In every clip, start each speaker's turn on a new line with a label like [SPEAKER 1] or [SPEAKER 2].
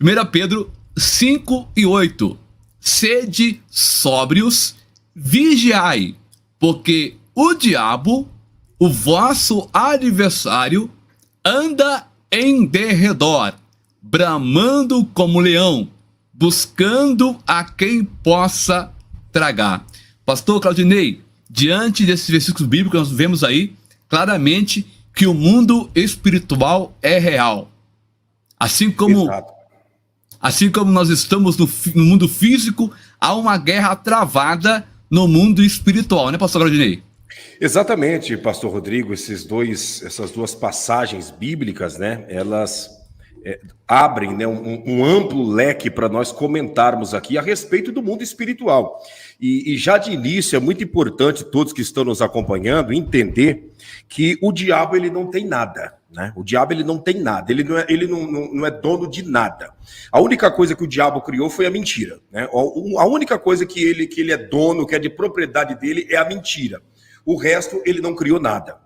[SPEAKER 1] 1 Pedro 5:8. Sede sóbrios, vigiai, porque o diabo, o vosso adversário, anda em derredor, bramando como leão, buscando a quem possa tragar. Pastor Claudinei, diante desses versículos bíblicos, nós vemos aí claramente que o mundo espiritual é real. Assim como nós estamos no mundo físico, há uma guerra travada no mundo espiritual, né, pastor Claudinei?
[SPEAKER 2] Exatamente, pastor Rodrigo, essas duas passagens bíblicas, né, elas abrem, né, um amplo leque para nós comentarmos aqui a respeito do mundo espiritual. E já de início é muito importante todos que estão nos acompanhando entender que o diabo ele não tem nada, né? O diabo ele não tem nada, ele não é dono de nada. A única coisa que o diabo criou foi a mentira, né? A única coisa que ele é dono, que é de propriedade dele, é a mentira. O resto ele não criou nada.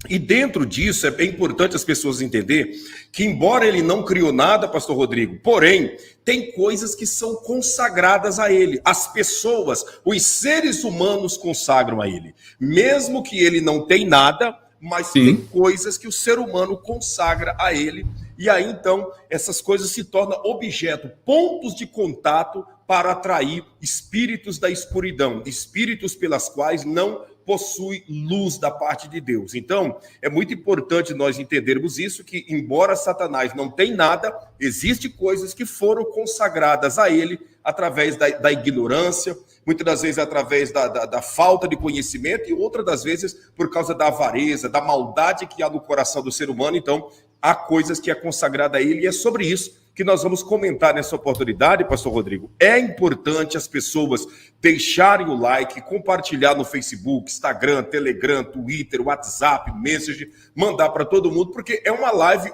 [SPEAKER 2] E dentro disso é bem importante as pessoas entenderem que, embora ele não criou nada, pastor Rodrigo, porém, tem coisas que são consagradas a ele. As pessoas, os seres humanos consagram a ele. Mesmo que ele não tem nada, mas Sim. Tem coisas que o ser humano consagra a ele. E aí, então, essas coisas se tornam objeto, pontos de contato para atrair espíritos da escuridão, espíritos pelas quais não possui luz da parte de Deus. Então, é muito importante nós entendermos isso, que embora Satanás não tenha nada, existem coisas que foram consagradas a ele através da ignorância, muitas das vezes através da falta de conhecimento e outras das vezes por causa da avareza, da maldade que há no coração do ser humano. Então, há coisas que é consagrada a ele e é sobre isso que nós vamos comentar nessa oportunidade, pastor Rodrigo. É importante as pessoas deixarem o like, compartilhar no Facebook, Instagram, Telegram, Twitter, WhatsApp, Messenger, mandar para todo mundo, porque é uma live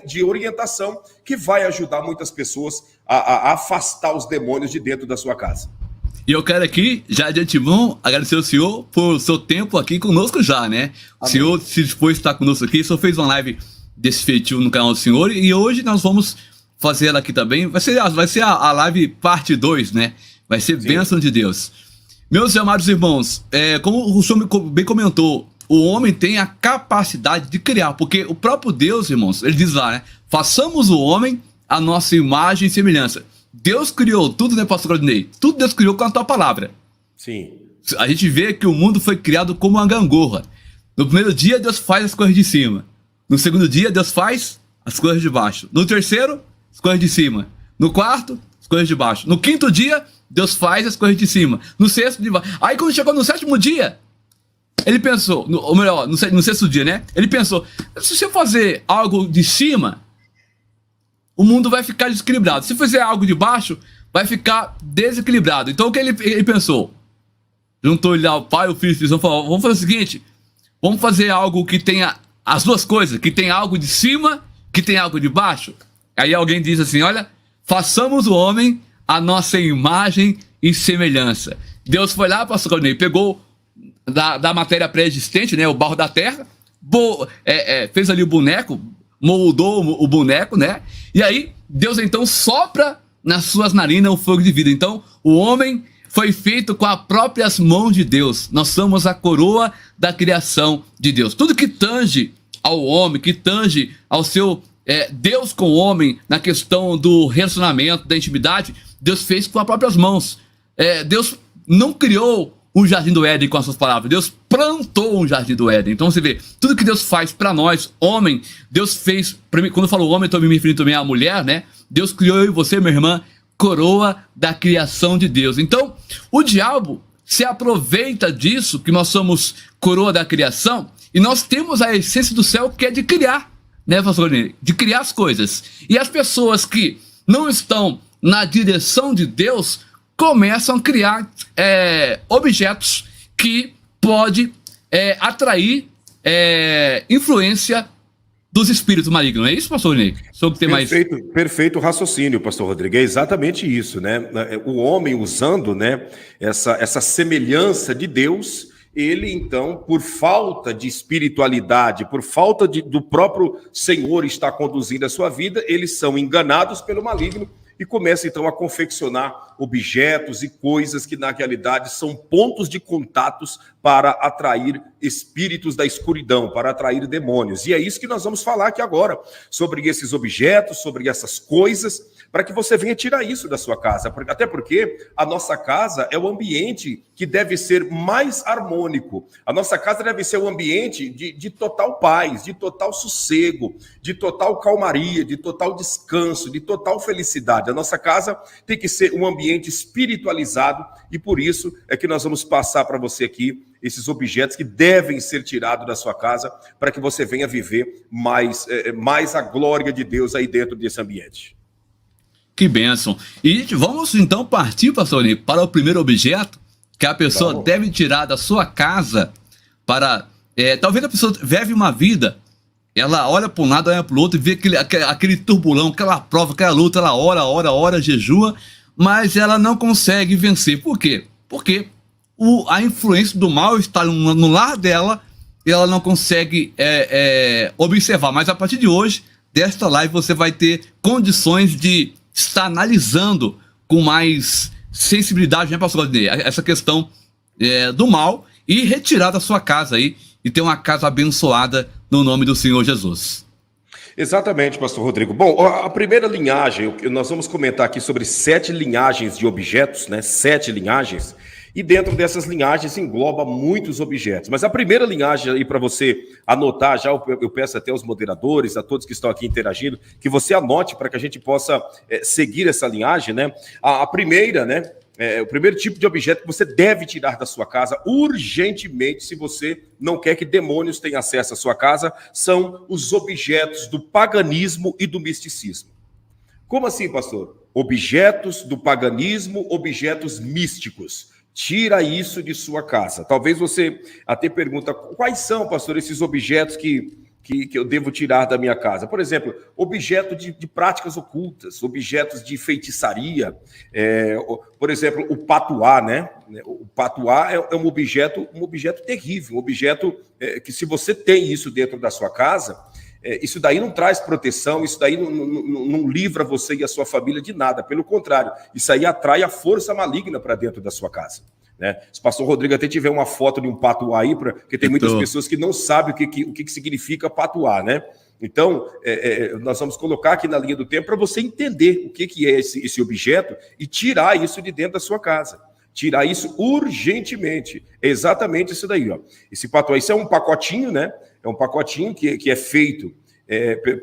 [SPEAKER 2] de orientação que vai ajudar muitas pessoas a afastar os demônios de dentro da sua casa.
[SPEAKER 1] E eu quero aqui, já de antemão, agradecer ao senhor por seu tempo aqui conosco já, né? O senhor se dispôs a estar conosco aqui, o senhor fez uma live desse feitio no canal do senhor e hoje nós vamos fazer ela aqui também. Vai ser a live parte 2, né? Vai ser Sim. Bênção de Deus. Meus amados irmãos, como o senhor bem comentou, o homem tem a capacidade de criar, porque o próprio Deus, irmãos, ele diz lá, né? Façamos o homem a nossa imagem e semelhança. Deus criou tudo, né, pastor Claudinei? Tudo Deus criou com a tua palavra.
[SPEAKER 2] Sim.
[SPEAKER 1] A gente vê que o mundo foi criado como uma gangorra. No primeiro dia, Deus faz as coisas de cima. No segundo dia, Deus faz as coisas de baixo. No terceiro, as coisas de cima. No quarto, as coisas de baixo. No quinto dia, Deus faz as coisas de cima. No sexto, de baixo. Aí quando chegou no sétimo dia, ele pensou, ou melhor, no sexto dia, né? Ele pensou, se eu fazer algo de cima, o mundo vai ficar desequilibrado. Se fizer algo de baixo, vai ficar desequilibrado. Então o que ele pensou? Juntou ele lá, o pai e o filho, eles falou, vamos fazer o seguinte, vamos fazer algo que tenha as duas coisas, que tem algo de cima, que tem algo de baixo. Aí alguém diz assim, olha, façamos o homem a nossa imagem e semelhança. Deus foi lá, pastor Claudinei, pegou da matéria pré-existente, né, o barro da terra, fez ali o boneco, moldou o boneco, né, e aí Deus então sopra nas suas narinas o fogo de vida. Então o homem foi feito com as próprias mãos de Deus. Nós somos a coroa da criação de Deus. Tudo que tange ao homem, que tange ao seu Deus com o homem, na questão do relacionamento, da intimidade, Deus fez com as próprias mãos. Deus não criou um jardim do Éden com as suas palavras, Deus plantou um jardim do Éden. Então você vê, tudo que Deus faz para nós, homem, Deus fez, pra mim, quando eu falo homem, estou me referindo também à mulher, né? Deus criou eu e você, minha irmã, coroa da criação de Deus. Então, o diabo se aproveita disso, que nós somos coroa da criação, e nós temos a essência do céu, que é de criar, né, pastor? De criar as coisas. E as pessoas que não estão na direção de Deus começam a criar objetos que pode atrair influência dos espíritos malignos. É isso, pastor Ney?
[SPEAKER 2] Perfeito raciocínio, pastor Rodrigo. É exatamente isso, né? O homem usando, né, essa semelhança de Deus, ele então, por falta de espiritualidade, por falta do próprio Senhor estar conduzindo a sua vida, eles são enganados pelo maligno e começam então a confeccionar objetos e coisas que na realidade são pontos de contatos para atrair espíritos da escuridão, para atrair demônios. E é isso que nós vamos falar aqui agora, sobre esses objetos, sobre essas coisas, para que você venha tirar isso da sua casa. Até porque a nossa casa é o ambiente que deve ser mais harmônico. A nossa casa deve ser um ambiente de total paz, de total sossego, de total calmaria, de total descanso, de total felicidade. A nossa casa tem que ser um ambiente espiritualizado e por isso é que nós vamos passar para você aqui esses objetos que devem ser tirados da sua casa para que você venha viver mais a glória de Deus aí dentro desse ambiente.
[SPEAKER 1] Que bênção. E vamos então partir, pastor Ney, para o primeiro objeto que a pessoa deve tirar da sua casa para... talvez a pessoa vive uma vida, ela olha para um lado, olha para o outro e vê aquele turbulão, aquela prova, aquela luta, ela ora, jejua, mas ela não consegue vencer. Por quê? Porque a influência do mal está no lar dela e ela não consegue observar. Mas a partir de hoje, desta live, você vai ter condições de estar analisando com mais sensibilidade, né, pastor Godinei, essa questão do mal e retirar da sua casa aí e ter uma casa abençoada no nome do Senhor Jesus.
[SPEAKER 2] Exatamente, pastor Rodrigo. Bom, a primeira linhagem, nós vamos comentar aqui sobre 7 linhagens de objetos, né? 7 linhagens. E dentro dessas linhagens engloba muitos objetos. Mas a primeira linhagem aí para você anotar, já eu peço até aos moderadores, a todos que estão aqui interagindo, que você anote para que a gente possa seguir essa linhagem, né? A primeira, né? O primeiro tipo de objeto que você deve tirar da sua casa urgentemente, se você não quer que demônios tenham acesso à sua casa, são os objetos do paganismo e do misticismo. Como assim, pastor? Objetos do paganismo, objetos místicos. Tira isso de sua casa. Talvez você até pergunta, quais são, pastor, esses objetos que eu devo tirar da minha casa? Por exemplo, objeto de práticas ocultas, objetos de feitiçaria, por exemplo, o patuá, né? O patuá é um objeto terrível, um objeto que se você tem isso dentro da sua casa, isso daí não traz proteção, isso daí não livra você e a sua família de nada. Pelo contrário, isso aí atrai a força maligna para dentro da sua casa. Né? Se o pastor Rodrigo até tiver uma foto de um patuá aí, porque tem muitas pessoas que não sabem o que significa patuá, né? Então, nós vamos colocar aqui na linha do tempo para você entender o que é esse objeto e tirar isso de dentro da sua casa. Tirar isso urgentemente. É exatamente isso daí, ó. Esse patuá, isso é um pacotinho, né? É um pacotinho que é feito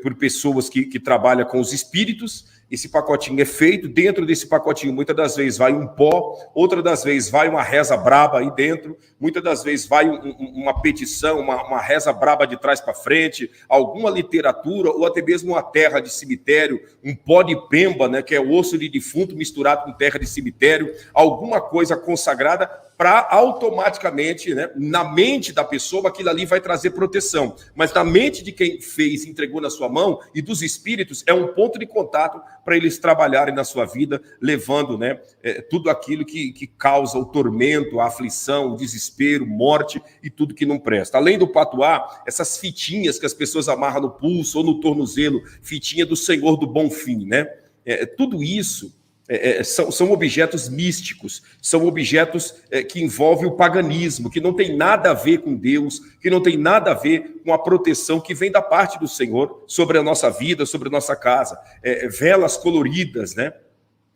[SPEAKER 2] por pessoas que trabalham com os espíritos. Esse pacotinho é feito, dentro desse pacotinho muitas das vezes vai um pó, outras das vezes vai uma reza braba aí dentro, muitas das vezes vai uma petição, uma reza braba de trás para frente, alguma literatura ou até mesmo uma terra de cemitério, um pó de pemba, né, que é osso de defunto misturado com terra de cemitério, alguma coisa consagrada para automaticamente, né, na mente da pessoa, aquilo ali vai trazer proteção. Mas na mente de quem fez, entregou na sua mão e dos espíritos, é um ponto de contato para eles trabalharem na sua vida, levando, né, tudo aquilo que causa o tormento, a aflição, o desespero, morte e tudo que não presta. Além do patuá, essas fitinhas que as pessoas amarram no pulso ou no tornozelo, fitinha do Senhor do Bom Fim, né? Tudo isso são objetos místicos, são objetos que envolvem o paganismo, que não tem nada a ver com Deus, que não tem nada a ver com a proteção que vem da parte do Senhor sobre a nossa vida, sobre a nossa casa. Velas coloridas, né?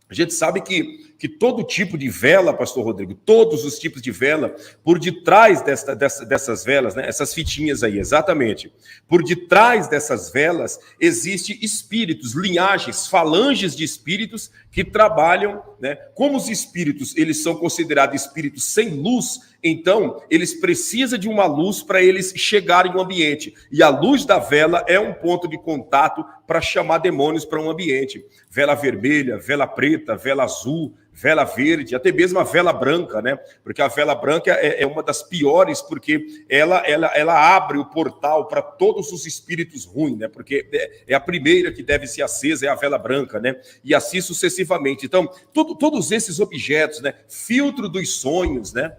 [SPEAKER 2] A gente sabe que todo tipo de vela, pastor Rodrigo, todos os tipos de vela, por detrás dessas velas, né, essas fitinhas aí, exatamente, por detrás dessas velas existem espíritos, linhagens, falanges de espíritos que trabalham, né, como os espíritos, eles são considerados espíritos sem luz, então eles precisam de uma luz para eles chegarem no ambiente, e a luz da vela é um ponto de contato para chamar demônios para um ambiente. Vela vermelha, vela preta, vela azul, vela verde, até mesmo a vela branca, né? Porque a vela branca é uma das piores, porque ela abre o portal para todos os espíritos ruins, né? Porque é a primeira que deve ser acesa, é a vela branca, né? E assim sucessivamente. Então, todos esses objetos, né? Filtro dos sonhos, né?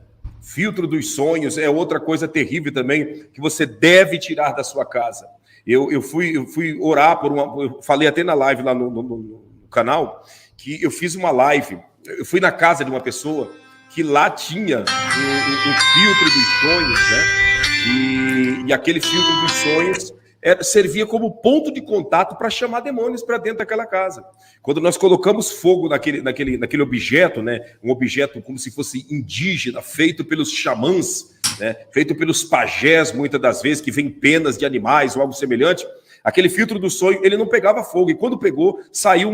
[SPEAKER 2] Filtro dos sonhos é outra coisa terrível também que você deve tirar da sua casa. Eu fui orar por eu falei até na live lá no canal, que eu fiz uma live, eu fui na casa de uma pessoa que lá tinha um filtro dos sonhos, né? E aquele filtro dos sonhos servia como ponto de contato para chamar demônios para dentro daquela casa. Quando nós colocamos fogo naquele objeto, né? Um objeto como se fosse indígena, feito pelos xamãs, né? Feito pelos pajés, muitas das vezes, que vem penas de animais ou algo semelhante, aquele filtro do sonho, ele não pegava fogo. E quando pegou, saiu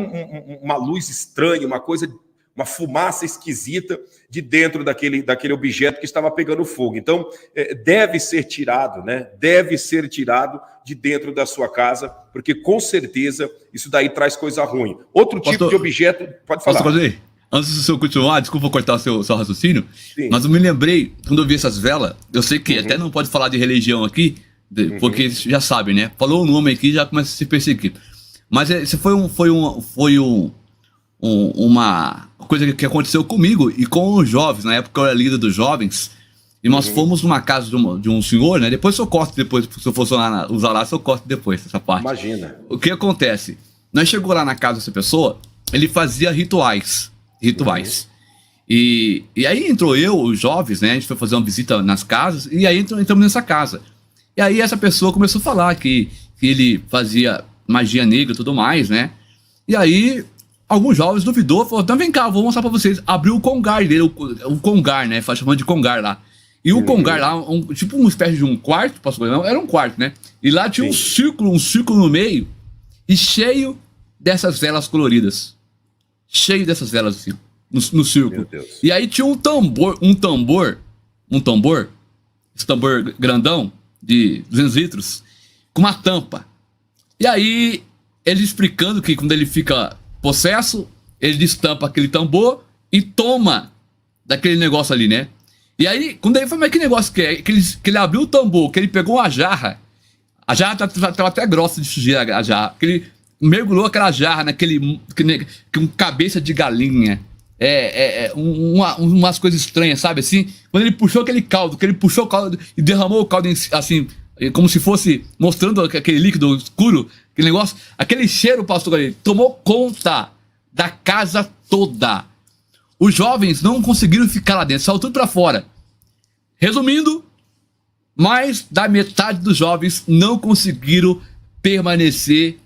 [SPEAKER 2] uma luz estranha, uma fumaça esquisita de dentro daquele objeto que estava pegando fogo. Então, deve ser tirado, né? Deve ser tirado de dentro da sua casa, porque com certeza isso daí traz coisa ruim. Outro tipo de objeto, pode falar.
[SPEAKER 1] Antes do senhor continuar, desculpa cortar o seu raciocínio,
[SPEAKER 2] Sim.
[SPEAKER 1] mas eu me lembrei, quando eu vi essas velas, eu sei que até não pode falar de religião aqui, porque já sabem, né? Falou o nome aqui, já começa a se perseguir. Mas esse foi uma coisa que aconteceu comigo e com os jovens. Na época eu era líder dos jovens, e nós fomos numa casa de um senhor, né? Depois eu corto, se eu for usar lá, eu corto depois essa parte.
[SPEAKER 2] Imagina.
[SPEAKER 1] O que acontece? Nós chegamos lá na casa dessa pessoa, ele fazia rituais. E aí entrou os jovens, né? A gente foi fazer uma visita nas casas, e aí entramos nessa casa. E aí essa pessoa começou a falar que ele fazia magia negra e tudo mais, né? E aí alguns jovens duvidou, falou, então vem cá, vou mostrar pra vocês. Abriu o congar dele, o congar, né? Chamando de congar lá. E o congar lá, tipo uma espécie de um quarto, não, era um quarto, né? E lá tinha um círculo no meio, e cheio dessas velas coloridas. Cheio dessas velas assim, no círculo. E aí tinha um tambor, esse tambor grandão, de 200 litros, com uma tampa. E aí, ele explicando que quando ele fica possesso, ele destampa aquele tambor e toma daquele negócio ali, né? E aí, quando ele falou, mas que negócio que é? Que ele abriu o tambor, que ele pegou uma jarra, a jarra tava até grossa de sujeira, a jarra, que ele mergulhou aquela jarra com cabeça de galinha, umas coisas estranhas, sabe, assim, quando ele puxou aquele caldo, e derramou o caldo assim, como se fosse mostrando aquele líquido escuro, aquele negócio, aquele cheiro, pastor, ali, tomou conta da casa toda. Os jovens não conseguiram ficar lá dentro, saiu tudo pra fora. Resumindo, mais da metade dos jovens não conseguiram permanecer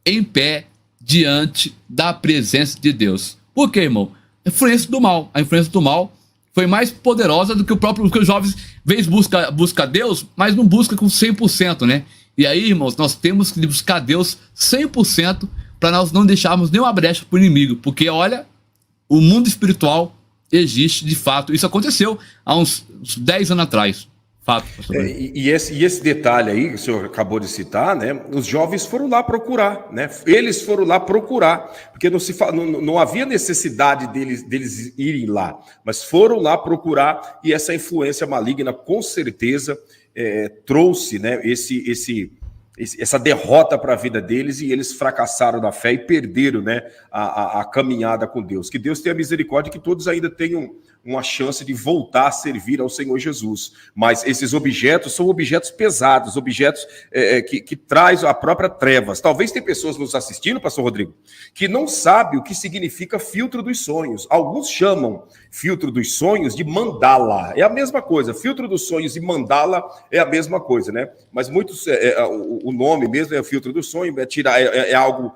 [SPEAKER 1] em pé diante da presença de Deus. Por quê, irmão? A influência do mal. A influência do mal foi mais poderosa do que que os jovens, vez busca Deus, mas não busca com 100%, né? E aí, irmãos, nós temos que buscar Deus 100% para nós não deixarmos nenhuma brecha para o inimigo. Porque, olha, o mundo espiritual existe de fato. Isso aconteceu há uns 10 anos atrás. Fato,
[SPEAKER 2] e esse detalhe aí que o senhor acabou de citar, né? Os jovens foram lá procurar, né? Eles foram lá procurar, porque não havia necessidade deles irem lá, mas foram lá procurar, e essa influência maligna com certeza trouxe, né, essa derrota para a vida deles, e eles fracassaram na fé e perderam, né, a caminhada com Deus. Que Deus tenha misericórdia, que todos ainda tenham uma chance de voltar a servir ao Senhor Jesus. Mas esses objetos são objetos pesados, objetos que traz a própria trevas. Talvez tem pessoas nos assistindo, pastor Rodrigo, que não sabem o que significa filtro dos sonhos. Alguns chamam filtro dos sonhos de mandala. É a mesma coisa, filtro dos sonhos e mandala é a mesma coisa, né? Mas muitos, o nome mesmo é filtro do sonho, é algo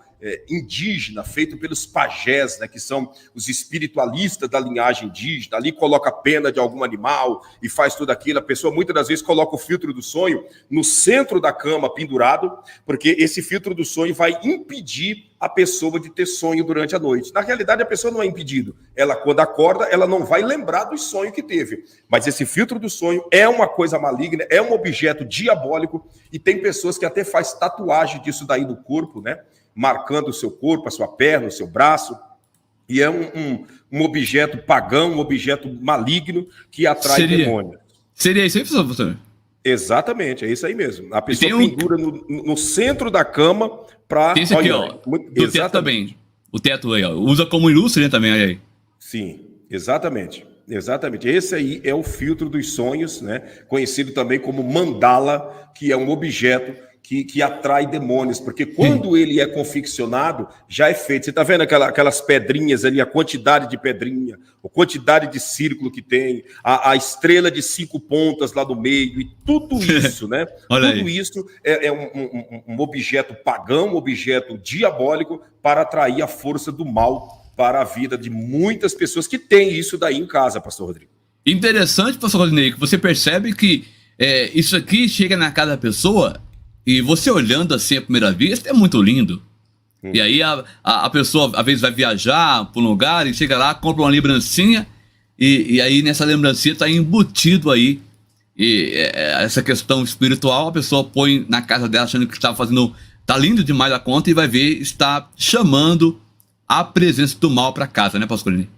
[SPEAKER 2] indígena, feito pelos pajés, né, que são os espiritualistas da linhagem indígena. Ali coloca a pena de algum animal e faz tudo aquilo. A pessoa muitas das vezes coloca o filtro do sonho no centro da cama pendurado, porque esse filtro do sonho vai impedir a pessoa de ter sonho durante a noite. Na realidade, a pessoa não é impedido. Ela, quando acorda, ela não vai lembrar do sonho que teve. Mas esse filtro do sonho é uma coisa maligna, é um objeto diabólico, e tem pessoas que até faz tatuagem disso daí no corpo, né? Marcando o seu corpo, a sua perna, o seu braço. E é um objeto pagão, um objeto maligno que atrai demônios.
[SPEAKER 1] Seria isso aí, professor?
[SPEAKER 2] Exatamente, é isso aí mesmo. A pessoa pendura no centro da cama para...
[SPEAKER 1] Tem esse aqui, ó. Do teto também. O teto aí, ó. Usa como ilustre, né, também, aí.
[SPEAKER 2] Sim, exatamente. Exatamente. Esse aí é o filtro dos sonhos, né? Conhecido também como mandala, que é um objeto que atrai demônios, porque quando ele é confeccionado, já é feito. Você está vendo aquelas pedrinhas ali, a quantidade de pedrinha, a quantidade de círculo que tem, a estrela de 5 pontas lá no meio, e tudo isso, né?
[SPEAKER 1] Olha
[SPEAKER 2] tudo
[SPEAKER 1] aí.
[SPEAKER 2] isso é um objeto pagão, um objeto diabólico para atrair a força do mal para a vida de muitas pessoas que têm isso daí em casa, pastor Rodrigo.
[SPEAKER 1] Interessante, pastor Rodinei, que você percebe que isso aqui chega na casa da pessoa e você olhando assim à primeira vista é muito lindo. E aí a pessoa às vezes vai viajar para um lugar e chega lá, compra uma lembrancinha e aí nessa lembrancinha está embutido aí essa questão espiritual. A pessoa põe na casa dela achando que está fazendo, tá lindo demais a conta, e vai ver, está chamando a presença do mal para casa, né, pastor Rodinei?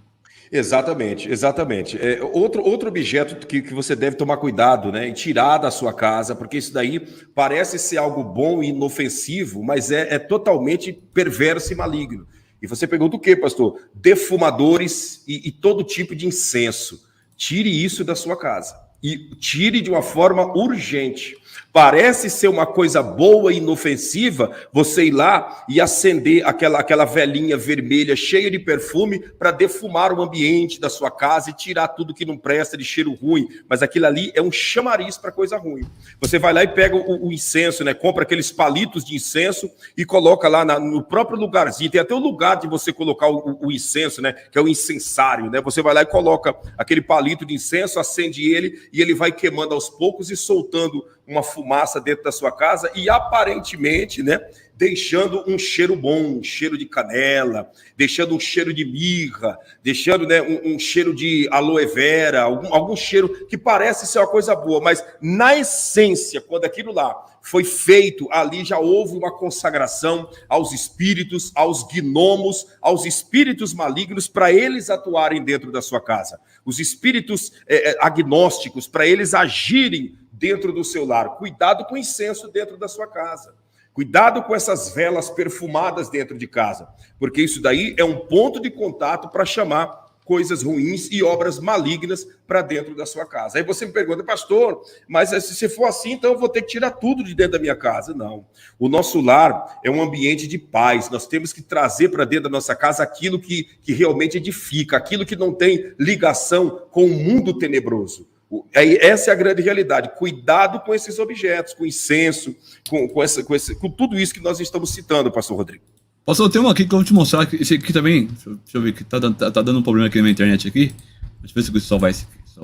[SPEAKER 2] Exatamente, exatamente. Outro objeto que você deve tomar cuidado, né, e tirar da sua casa, porque isso daí parece ser algo bom e inofensivo, mas é totalmente perverso e maligno. E você pergunta o quê, pastor? Defumadores e todo tipo de incenso. Tire isso da sua casa. E tire de uma forma urgente. Parece ser uma coisa boa e inofensiva você ir lá e acender aquela velinha vermelha cheia de perfume para defumar o ambiente da sua casa e tirar tudo que não presta de cheiro ruim. Mas aquilo ali é um chamariz para coisa ruim. Você vai lá e pega o incenso, né? Compra aqueles palitos de incenso e coloca lá no próprio lugarzinho. Tem até o lugar de você colocar o incenso, né? Que é o incensário, né? Você vai lá e coloca aquele palito de incenso, acende ele e ele vai queimando aos poucos e soltando uma fumaça dentro da sua casa e aparentemente, né, deixando um cheiro bom, um cheiro de canela, deixando um cheiro de mirra, deixando, né, um cheiro de aloe vera, algum cheiro que parece ser uma coisa boa, mas na essência, quando aquilo lá foi feito, ali já houve uma consagração aos espíritos, aos gnomos, aos espíritos malignos, para eles atuarem dentro da sua casa. Os espíritos agnósticos, para eles agirem dentro do seu lar. Cuidado com o incenso dentro da sua casa. Cuidado com essas velas perfumadas dentro de casa, porque isso daí é um ponto de contato para chamar coisas ruins e obras malignas para dentro da sua casa. Aí você me pergunta, pastor, mas se for assim, então eu vou ter que tirar tudo de dentro da minha casa. Não. O nosso lar é um ambiente de paz. Nós temos que trazer para dentro da nossa casa aquilo que realmente edifica, aquilo que não tem ligação com o mundo tenebroso. Essa é a grande realidade. Cuidado com esses objetos, com incenso, com tudo isso que nós estamos citando, pastor Rodrigo.
[SPEAKER 1] Pastor, tem um aqui que eu vou te mostrar. Esse aqui também, deixa eu ver, que tá dando um problema aqui na minha internet aqui. Deixa eu ver se só vai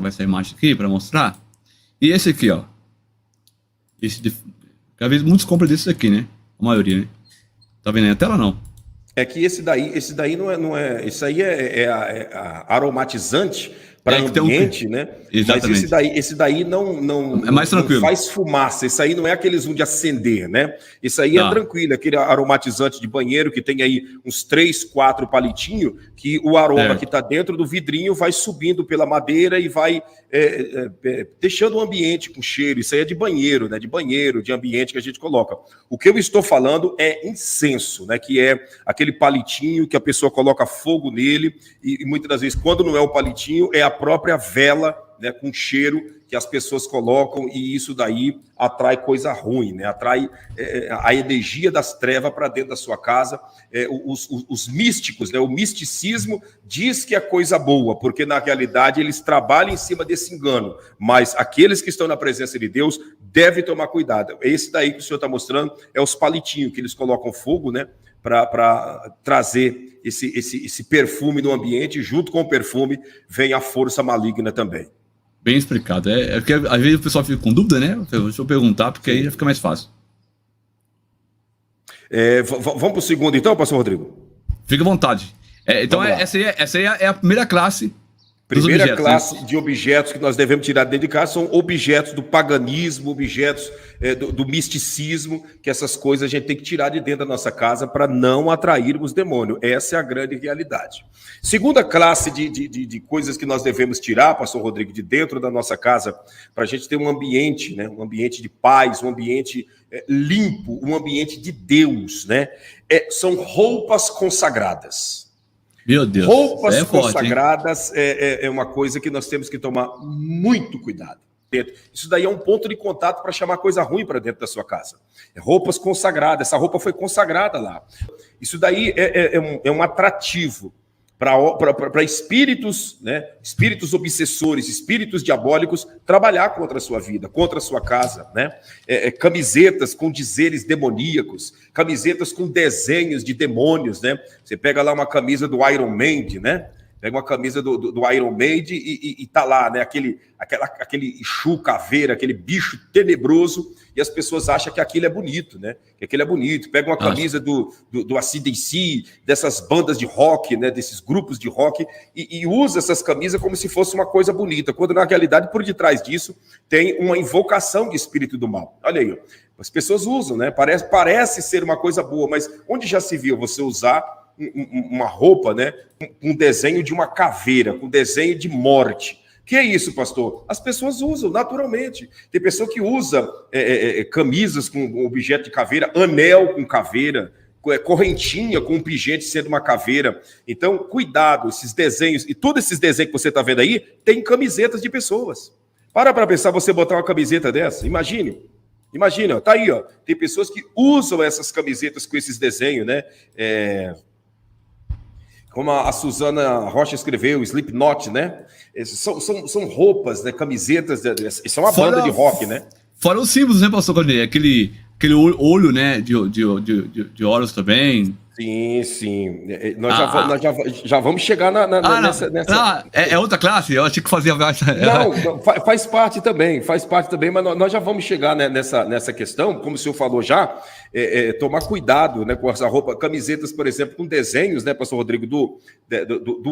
[SPEAKER 1] essa imagem aqui para mostrar. E esse aqui, ó. Cada vez muitos compram desse aqui, né? A maioria, né? Tá vendo aí a tela ou não?
[SPEAKER 2] É que esse daí não é. Isso aí é aromatizante para ambiente, né?
[SPEAKER 1] Exatamente.
[SPEAKER 2] Mas esse daí não
[SPEAKER 1] é mais tranquilo.
[SPEAKER 2] Não faz fumaça. Isso aí não é aqueles de acender, né? Isso aí é tranquilo, aquele aromatizante de banheiro que tem aí uns 3, 4 palitinhos, que o aroma que está dentro do vidrinho vai subindo pela madeira e vai deixando o ambiente com cheiro. Isso aí é de banheiro, né? De banheiro, de ambiente que a gente coloca. O que eu estou falando é incenso, né? Que é aquele palitinho que a pessoa coloca fogo nele e muitas das vezes, quando não é o palitinho, é a própria vela, né, com cheiro que as pessoas colocam, e isso daí atrai coisa ruim, né? Atrai a energia das trevas para dentro da sua casa. Os místicos, né, o misticismo diz que é coisa boa, porque na realidade eles trabalham em cima desse engano, mas aqueles que estão na presença de Deus devem tomar cuidado. Esse daí que o senhor está mostrando é os palitinhos que eles colocam fogo, né, para trazer esse perfume no ambiente. Junto com o perfume vem a força maligna também.
[SPEAKER 1] Bem explicado. Porque às vezes o pessoal fica com dúvida, né? Deixa eu perguntar, porque aí já fica mais fácil.
[SPEAKER 2] Vamos para o segundo então, pastor Rodrigo?
[SPEAKER 1] Fica à vontade. Então essa aí é a primeira classe.
[SPEAKER 2] Primeira
[SPEAKER 1] objetos,
[SPEAKER 2] classe,
[SPEAKER 1] né,
[SPEAKER 2] de objetos que nós devemos tirar dentro de casa são objetos do paganismo, objetos do misticismo, que essas coisas a gente tem que tirar de dentro da nossa casa para não atrairmos demônio. Essa é a grande realidade. Segunda classe de coisas que nós devemos tirar, pastor Rodrigo, de dentro da nossa casa, para a gente ter um ambiente, né, um ambiente de paz, um ambiente limpo, um ambiente de Deus, né, são roupas consagradas.
[SPEAKER 1] Meu Deus.
[SPEAKER 2] Roupas
[SPEAKER 1] É forte,
[SPEAKER 2] consagradas é uma coisa que nós temos que tomar muito cuidado. Isso daí é um ponto de contato para chamar coisa ruim para dentro da sua casa. Roupas consagradas, essa roupa foi consagrada lá. Isso daí é um atrativo para espíritos, né? Espíritos obsessores, espíritos diabólicos, trabalhar contra a sua vida, contra a sua casa, né? Camisetas com dizeres demoníacos, camisetas com desenhos de demônios, né? Você pega lá uma camisa do Iron Maiden, né? Pega uma camisa do Iron Maiden e tá lá, né? Aquele Exu caveira, aquele bicho tenebroso, e as pessoas acham que aquilo é bonito, né? Que aquilo é bonito. Pega uma camisa do AC/DC, dessas bandas de rock, né? Desses grupos de rock, e usa essas camisas como se fosse uma coisa bonita, quando na realidade, por detrás disso, tem uma invocação de espírito do mal. Olha aí, ó. As pessoas usam, né? Parece ser uma coisa boa, mas onde já se viu você usar uma roupa, né, com desenho de uma caveira, com desenho de morte? Que é isso, pastor? As pessoas usam naturalmente. Tem pessoa que usa camisas com objeto de caveira, anel com caveira, correntinha com um pingente sendo uma caveira. Então, cuidado, esses desenhos, e todos esses desenhos que você está vendo aí, tem camisetas de pessoas. Para pensar você botar uma camiseta dessa, imagine, ó, tá aí, ó. Tem pessoas que usam essas camisetas com esses desenhos, né? Como a Suzana Rocha escreveu, Slipknot, né? São roupas, né? Camisetas, isso é uma banda de rock, né?
[SPEAKER 1] Fora os símbolos, né, pastor Cornélio? Aquele olho, né, de Horus também.
[SPEAKER 2] Sim. Nós já vamos chegar nessa...
[SPEAKER 1] É outra classe? Eu achei que fazia...
[SPEAKER 2] Não, faz parte também, mas nós já vamos chegar, né, nessa questão, como o senhor falou já, tomar cuidado, né, com essa roupa, camisetas, por exemplo, com desenhos, né, pastor Rodrigo, do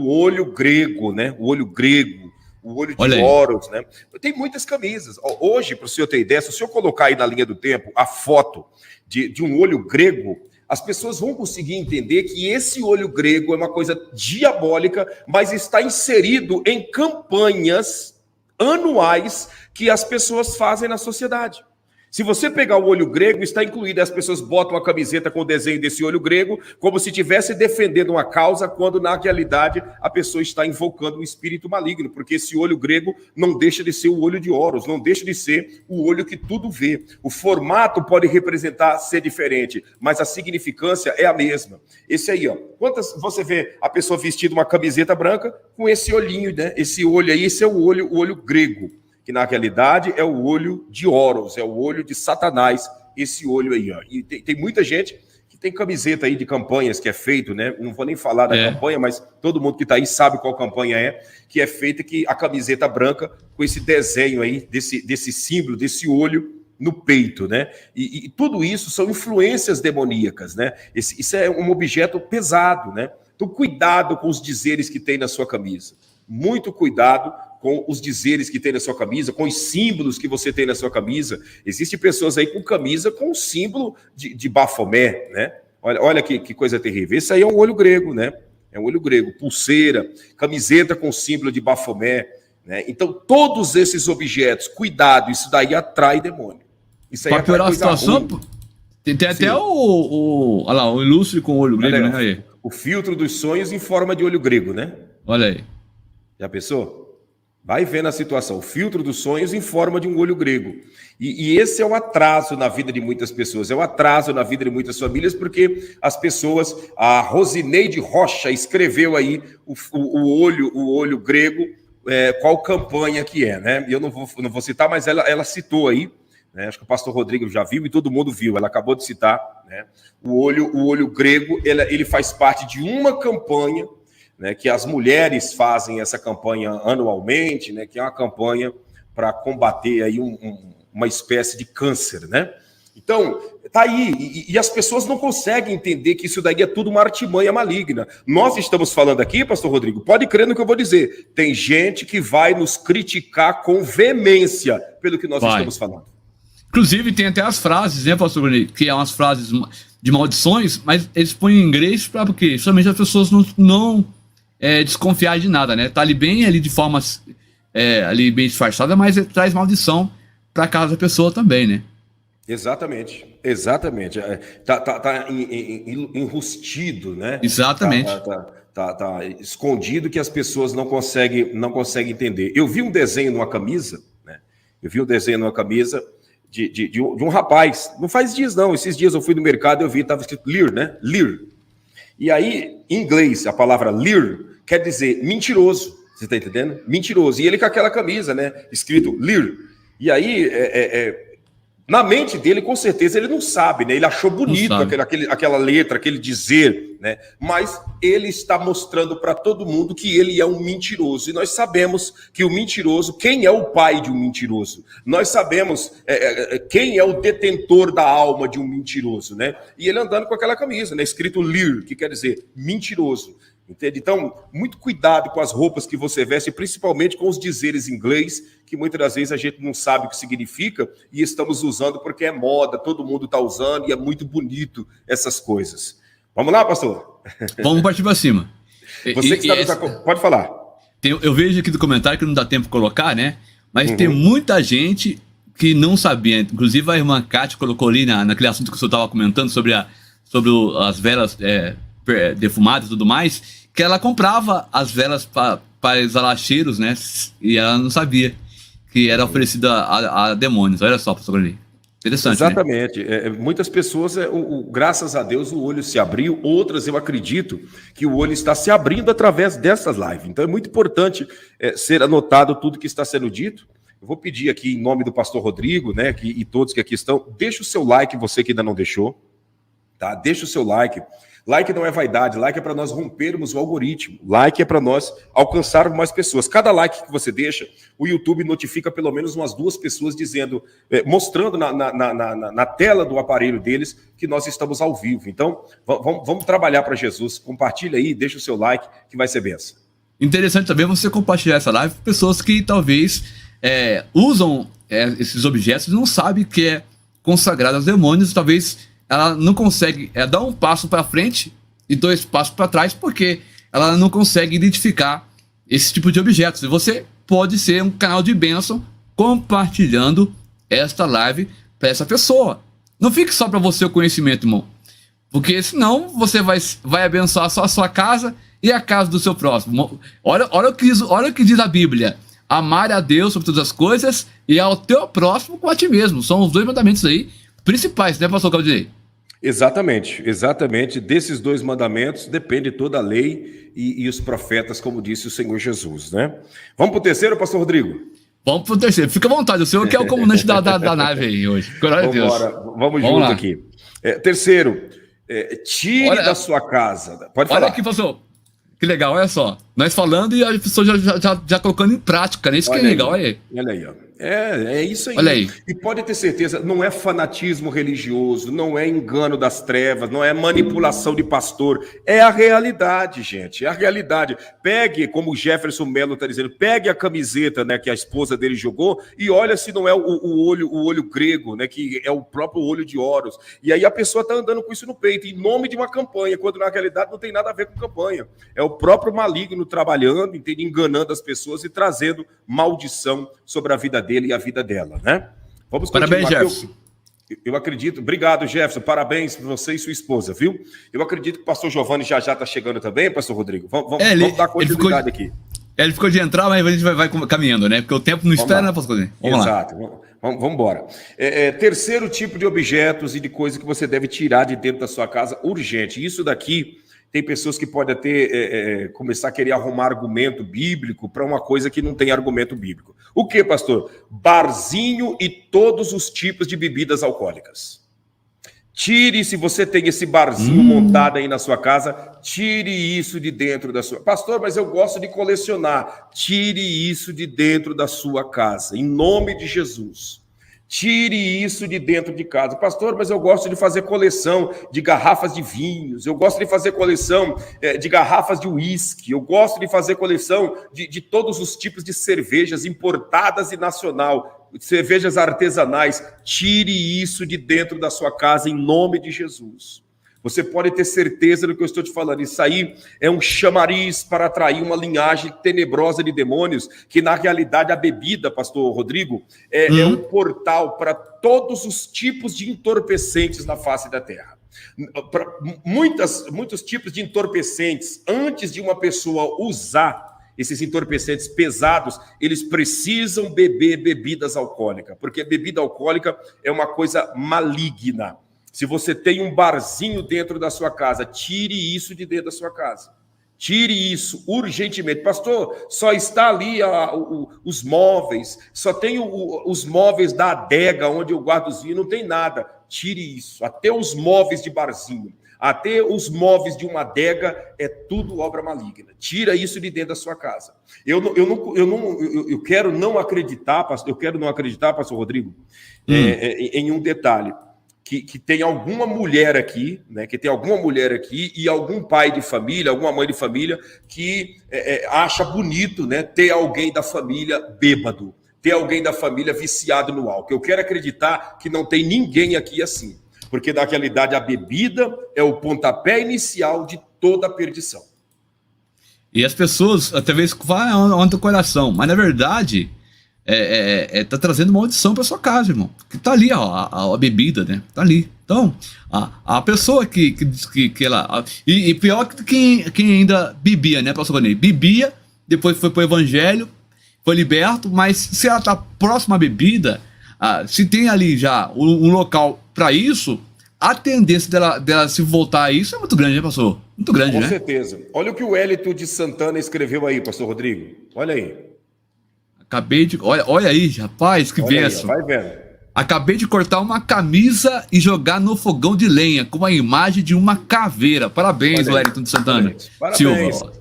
[SPEAKER 2] olho grego, né, o olho grego, o olho de Horus, né? Tem muitas camisas. Hoje, para o senhor ter ideia, se o senhor colocar aí na linha do tempo a foto de um olho grego, as pessoas vão conseguir entender que esse olho grego é uma coisa diabólica, mas está inserido em campanhas anuais que as pessoas fazem na sociedade. Se você pegar o olho grego, está incluído, as pessoas botam a camiseta com o desenho desse olho grego, como se estivesse defendendo uma causa, quando na realidade a pessoa está invocando um espírito maligno, porque esse olho grego não deixa de ser o olho de Horus, não deixa de ser o olho que tudo vê. O formato pode representar ser diferente, mas a significância é a mesma. Esse aí, ó, quantas você vê a pessoa vestida uma camiseta branca com esse olhinho, né? Esse olho aí, esse é o olho grego, que na realidade é o olho de Horus, é o olho de Satanás, esse olho aí, ó. E tem muita gente que tem camiseta aí de campanhas que é feito, né? Não vou nem falar da campanha, mas todo mundo que está aí sabe qual campanha é, que é feita, que a camiseta branca com esse desenho aí, desse símbolo, desse olho no peito, né? E tudo isso são influências demoníacas, né? Isso é um objeto pesado, né? Então, cuidado com os dizeres que tem na sua camisa. Muito cuidado com os dizeres que tem na sua camisa, com os símbolos que você tem na sua camisa. Existem pessoas aí com camisa com o símbolo de Bafomé, né? Olha que coisa terrível. Esse aí é um olho grego, né? É um olho grego. Pulseira, camiseta com símbolo de Bafomé, né? Então, todos esses objetos, cuidado, isso daí atrai demônio. Isso aí
[SPEAKER 1] para piorar a situação, tem até olha lá, o ilustre com o olho grego, né? Aí.
[SPEAKER 2] O filtro dos sonhos em forma de olho grego, né?
[SPEAKER 1] Olha aí.
[SPEAKER 2] Já pensou? Vai vendo a situação. O filtro dos sonhos em forma de um olho grego. E esse é um atraso na vida de muitas pessoas. É um atraso na vida de muitas famílias, porque as pessoas... A Rosineide Rocha escreveu aí o olho grego, qual campanha que é, né? Eu não vou citar, mas ela citou aí, né? Acho que o pastor Rodrigo já viu e todo mundo viu. Ela acabou de citar, né? O olho grego, ele faz parte de uma campanha, né, que as mulheres fazem essa campanha anualmente, né, que é uma campanha para combater aí uma espécie de câncer, né? Então, tá aí, e as pessoas não conseguem entender que isso daí é tudo uma artimanha maligna. Nós estamos falando aqui, pastor Rodrigo, pode crer no que eu vou dizer, tem gente que vai nos criticar com veemência pelo que nós estamos falando.
[SPEAKER 1] Inclusive, tem até as frases, né, pastor Rodrigo, que são umas frases de maldições, mas eles põem em inglês para porque somente as pessoas não desconfiar de nada, né? Tá ali de forma ali bem disfarçada, mas traz maldição para casa da pessoa também, né?
[SPEAKER 2] Exatamente. Tá enrustido, né?
[SPEAKER 1] Exatamente.
[SPEAKER 2] tá escondido que as pessoas não conseguem entender. Eu vi um desenho numa camisa, né? Eu vi um desenho numa camisa de um rapaz, não faz dias não, esses dias eu fui no mercado e eu vi, estava escrito Lear, né? Lear. E aí, em inglês, a palavra Lear quer dizer mentiroso, você está entendendo? Mentiroso. E ele com aquela camisa, né? Escrito Lear. E aí, na mente dele, com certeza, ele não sabe, né? Ele achou bonito aquela letra, aquele dizer, né? Mas ele está mostrando para todo mundo que ele é um mentiroso. E nós sabemos que o mentiroso, quem é o pai de um mentiroso? Nós sabemos quem é o detentor da alma de um mentiroso, né? E ele andando com aquela camisa, né? Escrito Lear, que quer dizer mentiroso. Entende? Então, muito cuidado com as roupas que você veste, principalmente com os dizeres em inglês, que muitas das vezes a gente não sabe o que significa e estamos usando porque é moda, todo mundo está usando e é muito bonito essas coisas. Vamos lá, pastor?
[SPEAKER 1] Vamos partir para cima.
[SPEAKER 2] Você que está pode falar.
[SPEAKER 1] Eu vejo aqui do comentário que não dá tempo de colocar, né? Mas tem muita gente que não sabia. Inclusive a irmã Kátia colocou ali naquele assunto que o senhor estava comentando sobre as velas defumadas e tudo mais, que ela comprava as velas para exalar cheiros, né? E ela não sabia que era oferecida a demônios. Olha só, pastor Grandir. Interessante,
[SPEAKER 2] exatamente.
[SPEAKER 1] Né?
[SPEAKER 2] Muitas pessoas, graças a Deus, o olho se abriu. Outras, eu acredito que o olho está se abrindo através dessas lives. Então é muito importante ser anotado tudo que está sendo dito. Eu vou pedir aqui, em nome do pastor Rodrigo, né, e todos que aqui estão, deixa o seu like, você que ainda não deixou. Tá? Deixa o seu like. Like não é vaidade, like é para nós rompermos o algoritmo, like é para nós alcançarmos mais pessoas. Cada like que você deixa, o YouTube notifica pelo menos umas 2 pessoas dizendo, mostrando na tela do aparelho deles que nós estamos ao vivo. Então, vamos trabalhar para Jesus. Compartilha aí, deixa o seu like, que vai ser benção.
[SPEAKER 1] Interessante também você compartilhar essa live com pessoas que talvez usam esses objetos e não sabem que é consagrado aos demônios, talvez ela não consegue dar um passo para frente e 2 passos para trás, porque ela não consegue identificar esse tipo de objetos. E você pode ser um canal de bênção compartilhando esta live para essa pessoa. Não fique só para você o conhecimento, irmão, porque senão você vai abençoar só a sua casa e a casa do seu próximo. Olha o que diz a Bíblia: amar a Deus sobre todas as coisas e ao teu próximo como a ti mesmo. São os 2 mandamentos aí principais, né, pastor Claudio?
[SPEAKER 2] Exatamente. Desses 2 mandamentos depende toda a lei e os profetas, como disse o Senhor Jesus, né? Vamos para o terceiro, pastor Rodrigo?
[SPEAKER 1] Vamos para o terceiro. Fica à vontade, o senhor que é o comandante da nave aí hoje.
[SPEAKER 2] Vamos junto lá. Aqui. Terceiro, tire da sua casa. Pode falar.
[SPEAKER 1] Olha aqui, pastor. Que legal, olha só. Nós falando e a pessoa já colocando em prática, né? Isso que é legal, olha aí.
[SPEAKER 2] Olha aí, ó. É isso aí.
[SPEAKER 1] Olha aí.
[SPEAKER 2] E pode ter certeza, não é fanatismo religioso, não é engano das trevas, não é manipulação de pastor, é a realidade, gente, é a realidade. Pegue, como o Jefferson Melo está dizendo, pegue a camiseta, né, que a esposa dele jogou e olha se não é o olho grego, né, que é o próprio olho de Horus. E aí a pessoa está andando com isso no peito, em nome de uma campanha, quando na realidade não tem nada a ver com campanha. É o próprio maligno trabalhando, entende? Enganando as pessoas e trazendo maldição sobre a vida dele e a vida dela, né? Vamos continuar.
[SPEAKER 1] Parabéns, Jefferson.
[SPEAKER 2] Eu acredito. Obrigado, Jefferson. Parabéns para você e sua esposa, viu? Eu acredito que o pastor Giovanni já está chegando também, pastor Rodrigo. Vamos dar continuidade aqui.
[SPEAKER 1] Ele ficou de entrar, mas a gente vai caminhando, né? Porque o tempo não espera, né, pastor Rodrigo?
[SPEAKER 2] Exato. Vamos embora. Terceiro tipo de objetos e de coisa que você deve tirar de dentro da sua casa, urgente. Isso daqui, tem pessoas que podem até começar a querer arrumar argumento bíblico para uma coisa que não tem argumento bíblico. O que, pastor? Barzinho e todos os tipos de bebidas alcoólicas. Tire, se você tem esse barzinho montado aí na sua casa, tire isso de dentro da sua... Pastor, mas eu gosto de colecionar. Tire isso de dentro da sua casa, em nome de Jesus. Tire isso de dentro de casa. Pastor, mas eu gosto de fazer coleção de garrafas de vinhos, eu gosto de fazer coleção de garrafas de uísque, eu gosto de fazer coleção de todos os tipos de cervejas importadas e nacional, cervejas artesanais. Tire isso de dentro da sua casa em nome de Jesus. Você pode ter certeza do que eu estou te falando. Isso aí é um chamariz para atrair uma linhagem tenebrosa de demônios, que na realidade a bebida, pastor Rodrigo, é um portal para todos os tipos de entorpecentes na face da terra. Pra muitos tipos de entorpecentes, antes de uma pessoa usar esses entorpecentes pesados, eles precisam beber bebidas alcoólicas, porque bebida alcoólica é uma coisa maligna. Se você tem um barzinho dentro da sua casa, tire isso de dentro da sua casa. Tire isso urgentemente. Pastor, só está ali os móveis, só tem os móveis da adega onde eu guardo os vinhos, não tem nada. Tire isso. Até os móveis de barzinho, até os móveis de uma adega, é tudo obra maligna. Tira isso de dentro da sua casa. Eu quero não acreditar, pastor Rodrigo, em um detalhe. Que tem alguma mulher aqui, né? Que tem alguma mulher aqui e algum pai de família, alguma mãe de família que acha bonito, né? Ter alguém da família bêbado, ter alguém da família viciado no álcool. Eu quero acreditar que não tem ninguém aqui assim, porque na realidade a bebida é o pontapé inicial de toda a perdição.
[SPEAKER 1] E as pessoas até vezes vai onde o coração, mas na verdade tá trazendo maldição para sua casa, irmão. Que tá ali, ó, a bebida, né? Tá ali. Então, a pessoa que diz que ela. E pior que quem ainda bebia, né, pastor Rony? Bebia, depois foi pro evangelho, foi liberto, mas se ela tá próxima à bebida, se tem ali já um local para isso, a tendência dela se voltar a isso é muito grande, né, pastor? Muito grande,
[SPEAKER 2] Com
[SPEAKER 1] né?
[SPEAKER 2] Com certeza. Olha o que o Hélito de Santana escreveu aí, pastor Rodrigo. Olha aí.
[SPEAKER 1] Acabei de. Olha aí, rapaz, que bênção.
[SPEAKER 2] Vai vendo.
[SPEAKER 1] Acabei de cortar uma camisa e jogar no fogão de lenha com a imagem de uma caveira. Parabéns, Wellington de Santana.
[SPEAKER 2] Parabéns.
[SPEAKER 1] Silva.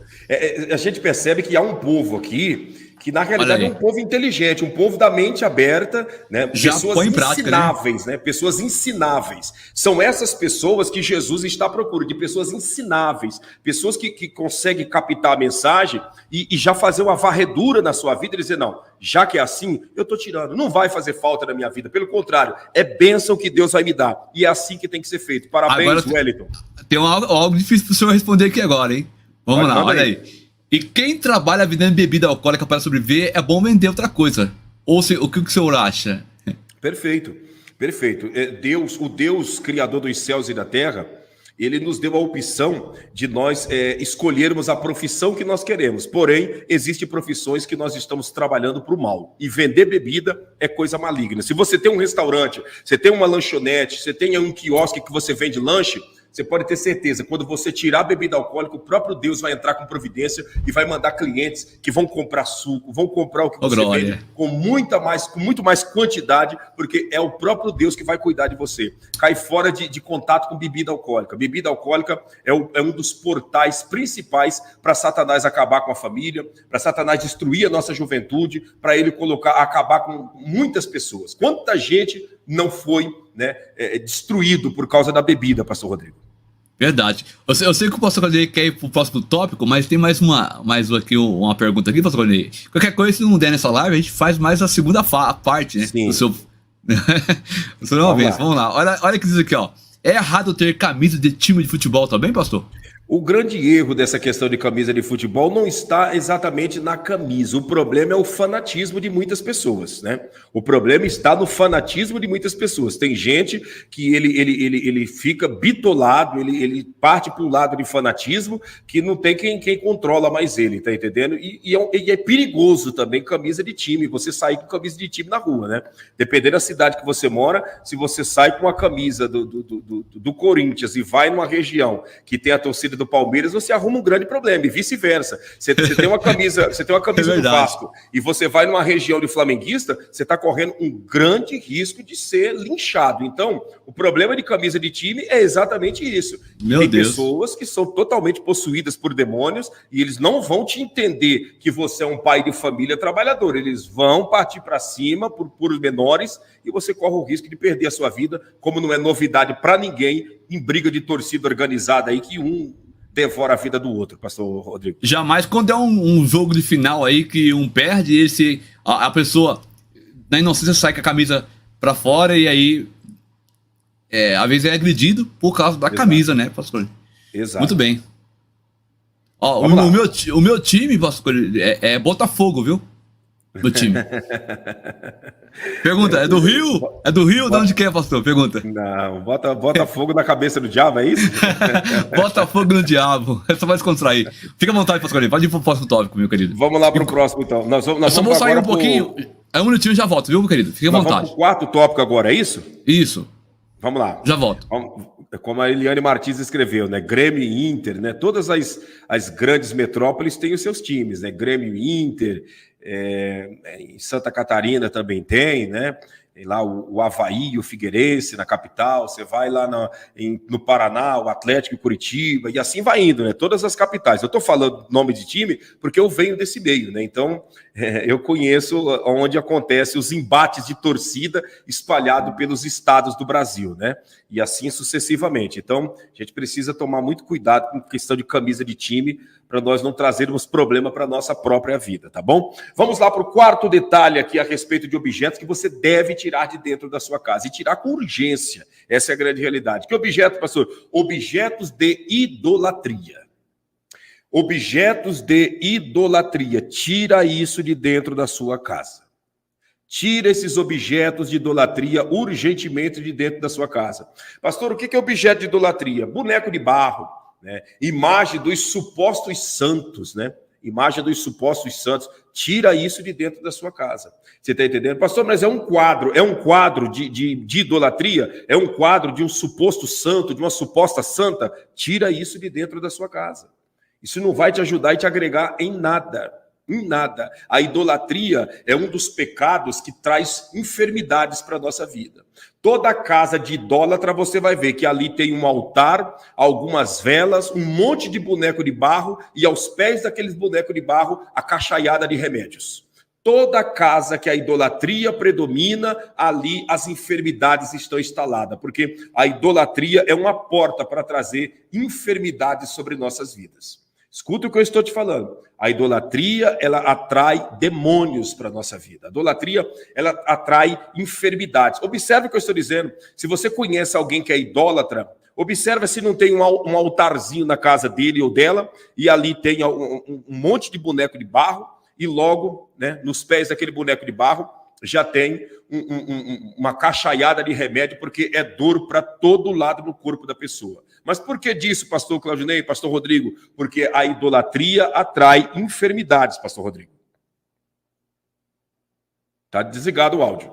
[SPEAKER 2] A gente percebe que há um povo aqui que na realidade é um povo inteligente, um povo da mente aberta, né? Pessoas ensináveis, né? Pessoas ensináveis. São essas pessoas que Jesus está à procura, de pessoas ensináveis, pessoas que conseguem captar a mensagem e já fazer uma varredura na sua vida e dizer, não, já que é assim, eu estou tirando, não vai fazer falta na minha vida, pelo contrário, é bênção que Deus vai me dar, e é assim que tem que ser feito. Parabéns, agora, Wellington.
[SPEAKER 1] Tem algo difícil para o senhor responder aqui agora, hein? Vamos lá, olha aí. E quem trabalha vendendo bebida alcoólica para sobreviver, é bom vender outra coisa. Ou o que o senhor acha?
[SPEAKER 2] Perfeito. O Deus criador dos céus e da terra, ele nos deu a opção de nós escolhermos a profissão que nós queremos. Porém, existem profissões que nós estamos trabalhando para o mal. E vender bebida é coisa maligna. Se você tem um restaurante, você tem uma lanchonete, você tem um quiosque que você vende lanche, você pode ter certeza, quando você tirar a bebida alcoólica, o próprio Deus vai entrar com providência e vai mandar clientes que vão comprar suco, vão comprar o que você vende com muito mais quantidade, porque é o próprio Deus que vai cuidar de você. Cai fora de contato com bebida alcoólica. Bebida alcoólica é um dos portais principais para Satanás acabar com a família, para Satanás destruir a nossa juventude, para ele acabar com muitas pessoas. Quanta gente não foi, né, destruído por causa da bebida, pastor Rodrigo?
[SPEAKER 1] Verdade. Eu sei que o pastor Rodrigo quer ir pro próximo tópico, mas tem mais uma pergunta aqui, pastor Rodrigo. Qualquer coisa, se não der nessa live, a gente faz mais a segunda parte, né?
[SPEAKER 2] Sim.
[SPEAKER 1] Vamos lá. Olha o que diz aqui, ó. É errado ter camisa de time de futebol também, pastor?
[SPEAKER 2] O grande erro dessa questão de camisa de futebol não está exatamente na camisa. O problema é o fanatismo de muitas pessoas, né? O problema está no fanatismo de muitas pessoas. Tem gente que ele fica bitolado, ele parte para um lado de fanatismo que não tem quem controla mais ele, tá entendendo? E é perigoso também camisa de time, você sair com camisa de time na rua, né? Dependendo da cidade que você mora, se você sai com a camisa do Corinthians e vai numa região que tem a torcida do Palmeiras, você arruma um grande problema, e vice-versa. Você tem uma camisa, do Vasco e você vai numa região de flamenguista, você está correndo um grande risco de ser linchado. Então, o problema de camisa de time é exatamente isso. Tem pessoas que são totalmente possuídas por demônios e eles não vão te entender que você é um pai de família trabalhador. Eles vão partir para cima por puros menores e você corre o risco de perder a sua vida, como não é novidade para ninguém em briga de torcida organizada aí que um devora a vida do outro, pastor Rodrigo.
[SPEAKER 1] Jamais, quando é um jogo de final aí que um perde, a pessoa na inocência sai com a camisa pra fora e aí às vezes é agredido por causa da camisa, né, pastor?
[SPEAKER 2] Exato.
[SPEAKER 1] Muito bem. Ó, o meu time, pastor, é Botafogo, viu? do time. Pergunta, é do Rio? É do Rio? De onde que é, pastor? Pergunta.
[SPEAKER 2] Não, bota fogo na cabeça do diabo, é isso?
[SPEAKER 1] Bota fogo no diabo. É só mais descontrair. Fica à vontade, pastor. Pode ir pro próximo tópico, meu querido.
[SPEAKER 2] Vamos lá pro próximo, então. Nós
[SPEAKER 1] só vou sair um pouquinho. É um minutinho e já volto, viu, meu querido? Fica à vontade.
[SPEAKER 2] Vamos pro quarto tópico agora, é isso?
[SPEAKER 1] Isso.
[SPEAKER 2] Vamos lá.
[SPEAKER 1] Já volto.
[SPEAKER 2] Como a Eliane Martins escreveu, né? Grêmio e Inter, né? Todas as grandes metrópoles têm os seus times, né? Grêmio e Inter, em Santa Catarina também tem, né? Tem lá o Avaí, o Figueirense na capital, você vai lá no Paraná, o Atlético e Curitiba, e assim vai indo, né? Todas as capitais. Eu estou falando nome de time porque eu venho desse meio, né? Então, eu conheço onde acontecem os embates de torcida espalhado pelos estados do Brasil, né? E assim sucessivamente. Então, a gente precisa tomar muito cuidado com questão de camisa de time para nós não trazermos problema para a nossa própria vida, tá bom? Vamos lá para o quarto detalhe aqui a respeito de objetos que você deve tirar de dentro da sua casa, e tirar com urgência. Essa é a grande realidade. Que objeto, pastor? Objetos de idolatria. Objetos de idolatria. Tira isso de dentro da sua casa. Tira esses objetos de idolatria urgentemente de dentro da sua casa. Pastor, o que é objeto de idolatria? Boneco de barro, né? Imagem dos supostos santos, né? Imagem dos supostos santos. Tira isso de dentro da sua casa. Você está entendendo? Pastor, mas é um quadro de idolatria? É um quadro de um suposto santo, de uma suposta santa? Tira isso de dentro da sua casa. Isso não vai te ajudar e te agregar em nada. Em nada. A idolatria é um dos pecados que traz enfermidades para a nossa vida. Toda casa de idólatra, você vai ver que ali tem um altar, algumas velas, um monte de boneco de barro e aos pés daqueles bonecos de barro, a caixaiada de remédios. Toda casa que a idolatria predomina, ali as enfermidades estão instaladas, porque a idolatria é uma porta para trazer enfermidades sobre nossas vidas. Escuta o que eu estou te falando. A idolatria, ela atrai demônios para a nossa vida. A idolatria, ela atrai enfermidades. Observe o que eu estou dizendo. Se você conhece alguém que é idólatra, observa se não tem um altarzinho na casa dele ou dela, e ali tem um monte de boneco de barro, e logo, né, nos pés daquele boneco de barro, já tem uma caixaiada de remédio, porque é dor para todo lado no corpo da pessoa. Mas por que disso, pastor Claudinei, pastor Rodrigo? Porque a idolatria atrai enfermidades, pastor Rodrigo. Está desligado o áudio.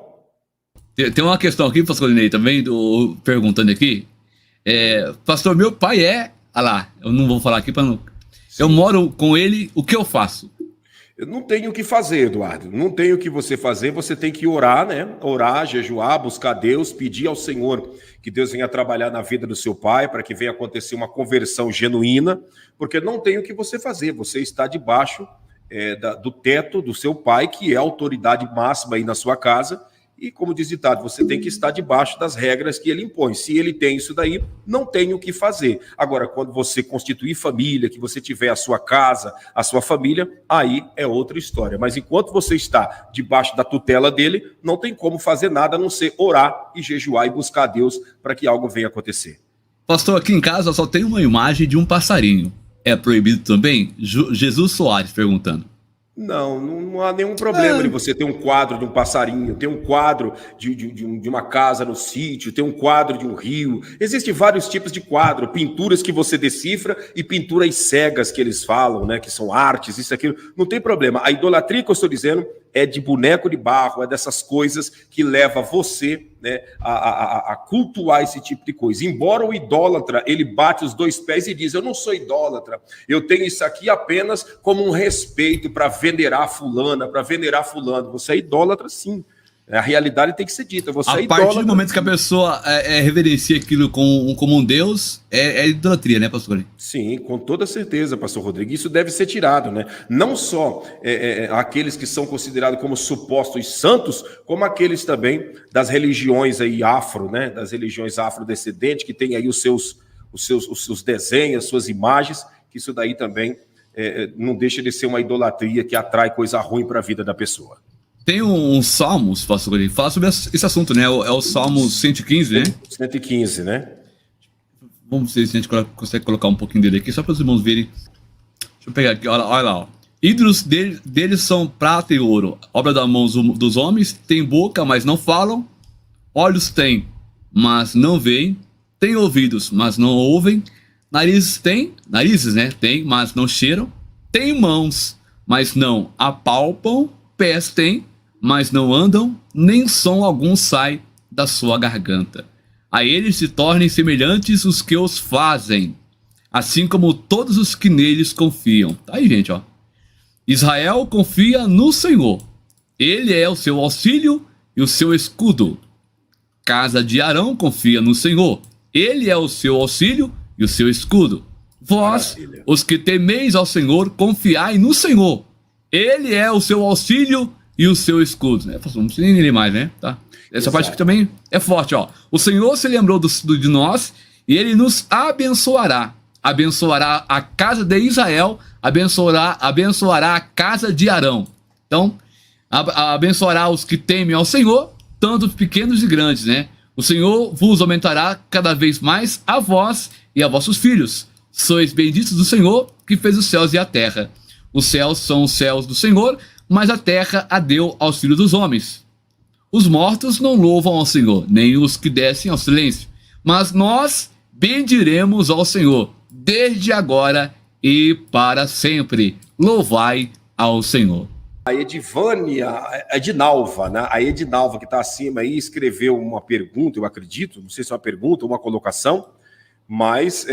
[SPEAKER 1] Tem uma questão aqui, pastor Claudinei, também, perguntando aqui. Pastor, meu pai olha lá, eu não vou falar aqui para não... Eu moro com ele, o que eu faço?
[SPEAKER 2] Eu não tenho o que fazer, Eduardo. Não tenho o que você fazer. Você tem que orar, né? Orar, jejuar, buscar Deus, pedir ao Senhor que Deus venha trabalhar na vida do seu pai, para que venha acontecer uma conversão genuína, porque não tem o que você fazer. Você está debaixo do teto do seu pai, que é a autoridade máxima aí na sua casa. E, como diz o ditado, você tem que estar debaixo das regras que ele impõe. Se ele tem isso daí, não tem o que fazer. Agora, quando você constituir família, que você tiver a sua casa, a sua família, aí é outra história. Mas enquanto você está debaixo da tutela dele, não tem como fazer nada a não ser orar e jejuar e buscar a Deus para que algo venha acontecer.
[SPEAKER 1] Pastor, aqui em casa só tem uma imagem de um passarinho. É proibido também? Jesus Soares perguntando.
[SPEAKER 2] Não há nenhum problema de você ter um quadro de um passarinho, ter um quadro de uma casa no sítio, ter um quadro de um rio. Existem vários tipos de quadro, pinturas que você decifra e pinturas cegas que eles falam, né, que são artes, isso, aquilo. Não tem problema. A idolatria que eu estou dizendo é de boneco de barro, é dessas coisas que leva você, né, a cultuar esse tipo de coisa. Embora o idólatra, ele bate os dois pés e diz, eu não sou idólatra, eu tenho isso aqui apenas como um respeito para venerar fulana, para venerar fulano. Você é idólatra, sim. A realidade tem que ser dita. Você é idólatra.
[SPEAKER 1] A partir do momento que a pessoa reverencia aquilo como um Deus, é idolatria, né, pastor?
[SPEAKER 2] Sim, com toda certeza, pastor Rodrigo. Isso deve ser tirado, né? Não só aqueles que são considerados como supostos santos, como aqueles também das religiões aí afro, né? Das religiões afrodescendentes, que tem aí os seus desenhos, as suas imagens, que isso daí também não deixa de ser uma idolatria que atrai coisa ruim para a vida da pessoa.
[SPEAKER 1] Tem um Salmos, pastor, que fala sobre esse assunto, né? É o Salmo 115, né?
[SPEAKER 2] 115, né?
[SPEAKER 1] Vamos ver se a gente consegue colocar um pouquinho dele aqui, só para os irmãos verem. Deixa eu pegar aqui, olha lá. Ó. Ídolos deles são prata e ouro, obra das mãos dos homens. Tem boca, mas não falam. Olhos têm, mas não veem. Tem ouvidos, mas não ouvem. Narizes, né? Tem, mas não cheiram. Tem mãos, mas não apalpam. Pés têm, mas não andam. Nem som algum sai da sua garganta. A eles se tornem semelhantes os que os fazem, assim como todos os que neles confiam. Tá aí, gente, ó. Israel confia no Senhor. Ele é o seu auxílio e o seu escudo. Casa de Arão confia no Senhor. Ele é o seu auxílio e o seu escudo. Vós,
[SPEAKER 2] Maravilha.
[SPEAKER 1] os que temeis ao Senhor, confiai no Senhor. Ele é o seu auxílio e o seu escudo. Não precisa nem ler mais, né? Tá? Essa
[SPEAKER 2] Exato.
[SPEAKER 1] parte aqui também é forte, ó. O Senhor se lembrou de nós e ele nos abençoará. Abençoará a casa de Israel, abençoará a casa de Arão. Então, abençoará os que temem ao Senhor, tanto pequenos e grandes, né? O Senhor vos aumentará cada vez mais a vós e a vossos filhos. Sois benditos do Senhor, que fez os céus e a terra. Os céus são os céus do Senhor, mas a terra a deu aos filhos dos homens. Os mortos não louvam ao Senhor, nem os que descem ao silêncio. Mas nós bendiremos ao Senhor, desde agora e para sempre. Louvai ao Senhor.
[SPEAKER 2] A Edivânia, a Edinalva, né? A Edinalva que está acima aí escreveu uma pergunta, eu acredito, não sei se é uma pergunta ou uma colocação, mas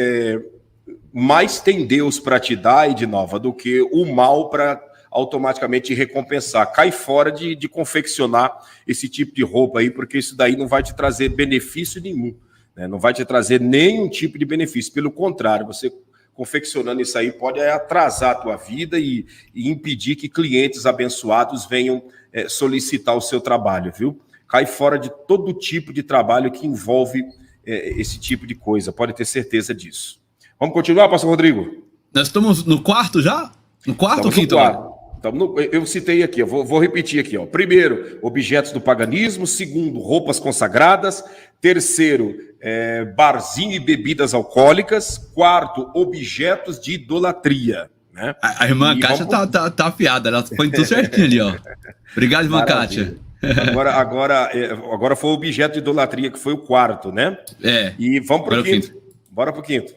[SPEAKER 2] mais tem Deus para te dar, Edinalva, do que o mal para automaticamente te recompensar. Cai fora de confeccionar esse tipo de roupa aí, porque isso daí não vai te trazer benefício nenhum, né? Não vai te trazer nenhum tipo de benefício. Pelo contrário, você confeccionando isso aí pode atrasar a tua vida e impedir que clientes abençoados venham solicitar o seu trabalho, viu? Cai fora de todo tipo de trabalho que envolve esse tipo de coisa, pode ter certeza disso. Vamos continuar, pastor Rodrigo?
[SPEAKER 1] Nós estamos no quarto já? No quarto ou quinto?
[SPEAKER 2] Eu citei aqui, eu vou repetir aqui. Ó. Primeiro, objetos do paganismo. Segundo, roupas consagradas. Terceiro, barzinho e bebidas alcoólicas. Quarto, objetos de idolatria. Né?
[SPEAKER 1] A irmã Kátia tá afiada, ela foi tudo certinho ali, ó. Obrigado, irmã Kátia.
[SPEAKER 2] Agora foi o objeto de idolatria, que foi o quarto, né? E vamos para o quinto. Bora para o quinto.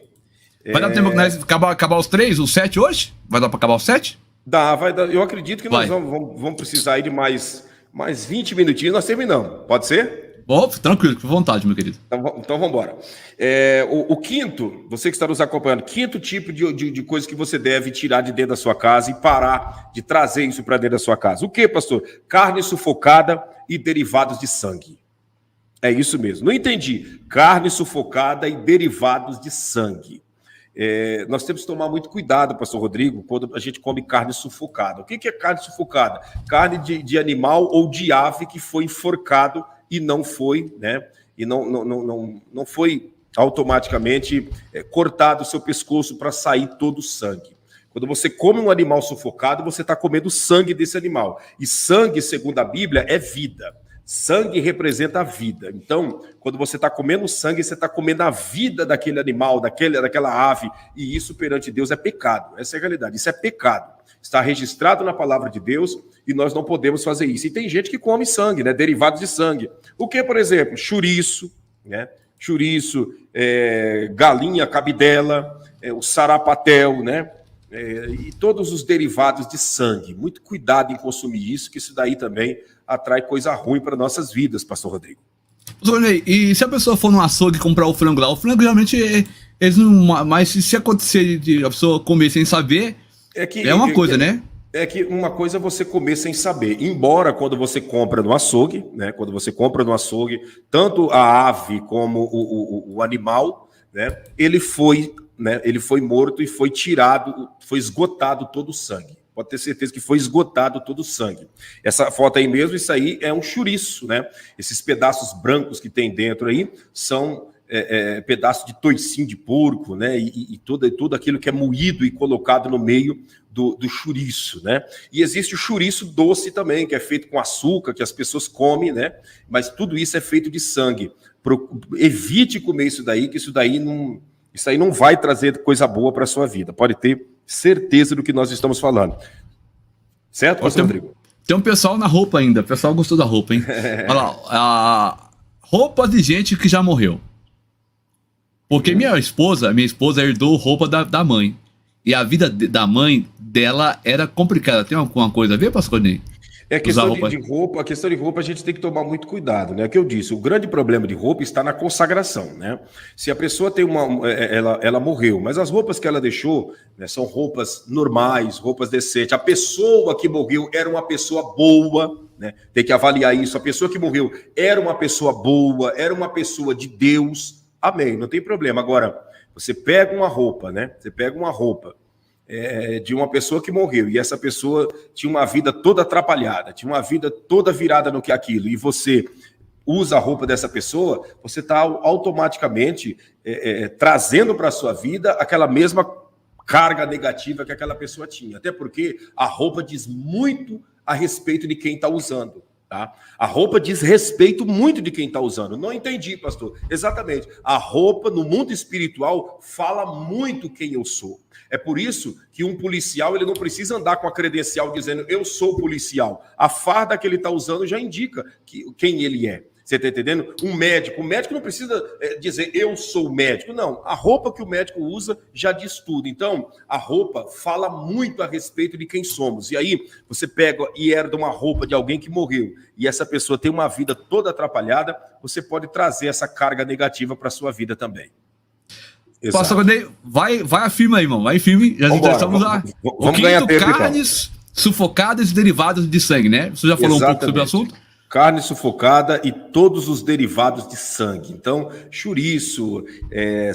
[SPEAKER 1] Vai dar tempo que nós acabar os 3, os 7 hoje? Vai dar para acabar os 7?
[SPEAKER 2] Vai dar. Eu acredito que nós vamos precisar aí de mais 20 minutinhos, nós terminamos. Pode ser?
[SPEAKER 1] Tranquilo, com vontade, meu querido.
[SPEAKER 2] Então vamos embora. O quinto, você que está nos acompanhando, quinto tipo de coisa que você deve tirar de dentro da sua casa e parar de trazer isso para dentro da sua casa. O que, pastor? Carne sufocada e derivados de sangue. É isso mesmo. Não entendi. Carne sufocada e derivados de sangue. Nós temos que tomar muito cuidado, pastor Rodrigo, quando a gente come carne sufocada. O que é carne sufocada? Carne de animal ou de ave que foi enforcado e não foi, né? E não foi automaticamente cortado o seu pescoço para sair todo o sangue. Quando você come um animal sufocado, você está comendo o sangue desse animal. E sangue, segundo a Bíblia, é vida. Sangue representa a vida. Então, quando você está comendo sangue, você está comendo a vida daquele animal, daquela ave, e isso perante Deus é pecado. Essa é a realidade, isso é pecado. Está registrado na palavra de Deus e nós não podemos fazer isso. E tem gente que come sangue, né? Derivados de sangue. O que, por exemplo? Chouriço, né? Chouriço, galinha, cabidela, o sarapatel, né? E todos os derivados de sangue. Muito cuidado em consumir isso, que isso daí também atrai coisa ruim para nossas vidas, pastor Rodrigo.
[SPEAKER 1] E se a pessoa for no açougue comprar o frango lá, o frango geralmente eles não. Mas se acontecer de a pessoa comer sem saber, é uma coisa, né?
[SPEAKER 2] É que uma coisa é você comer sem saber. Embora quando você compra no açougue, né? Quando você compra no açougue, tanto a ave como o animal, né? Ele foi morto e foi tirado, foi esgotado todo o sangue. Pode ter certeza que foi esgotado todo o sangue. Essa foto aí mesmo, isso aí é um chouriço, né? Esses pedaços brancos que tem dentro aí são pedaços de toicinho de porco, né? E tudo aquilo que é moído e colocado no meio do chouriço, né? E existe o chouriço doce também, que é feito com açúcar, que as pessoas comem, né? Mas tudo isso é feito de sangue. Evite comer isso daí, que isso aí não vai trazer coisa boa para a sua vida. Pode ter certeza do que nós estamos falando. Certo,
[SPEAKER 1] Ó,
[SPEAKER 2] pastor Rodrigo?
[SPEAKER 1] Tem um pessoal na roupa ainda. O pessoal gostou da roupa, hein? Olha lá. Roupas de gente que já morreu. Porque minha esposa herdou roupa da mãe. E a vida da mãe dela era complicada. Tem alguma coisa a ver, pastor Ney?
[SPEAKER 2] É a questão de roupa a gente tem que tomar muito cuidado, né? É o que eu disse, o grande problema de roupa está na consagração, né? Se a pessoa tem ela morreu, mas as roupas que ela deixou, né, são roupas normais, roupas decentes. A pessoa que morreu era uma pessoa boa, né? Tem que avaliar isso. A pessoa que morreu era uma pessoa boa, era uma pessoa de Deus. Amém, não tem problema. Agora, você pega uma roupa, né? Você pega uma roupa de uma pessoa que morreu, e essa pessoa tinha uma vida toda atrapalhada, tinha uma vida toda virada no que aquilo, e você usa a roupa dessa pessoa, você está automaticamente trazendo para a sua vida aquela mesma carga negativa que aquela pessoa tinha, até porque a roupa diz muito a respeito de quem está usando. Tá? A roupa diz respeito muito de quem está usando. Não entendi, pastor. Exatamente. A roupa no mundo espiritual fala muito quem eu sou. É por isso que um policial ele não precisa andar com a credencial dizendo eu sou policial. A farda que ele está usando já indica quem ele é. Você está entendendo? O médico não precisa dizer eu sou médico. Não, a roupa que o médico usa já diz tudo. Então, a roupa fala muito a respeito de quem somos. E aí, você pega e herda uma roupa de alguém que morreu, e essa pessoa tem uma vida toda atrapalhada, você pode trazer essa carga negativa para a sua vida também.
[SPEAKER 1] Pastor Rodney, vai afirma aí, irmão. Vai firme. Já estamos lá.
[SPEAKER 2] Vamos ganhar tempo,
[SPEAKER 1] carnes sufocadas e derivados de sangue, né? Você já falou um pouco sobre o assunto?
[SPEAKER 2] Carne sufocada e todos os derivados de sangue. Então, chouriço,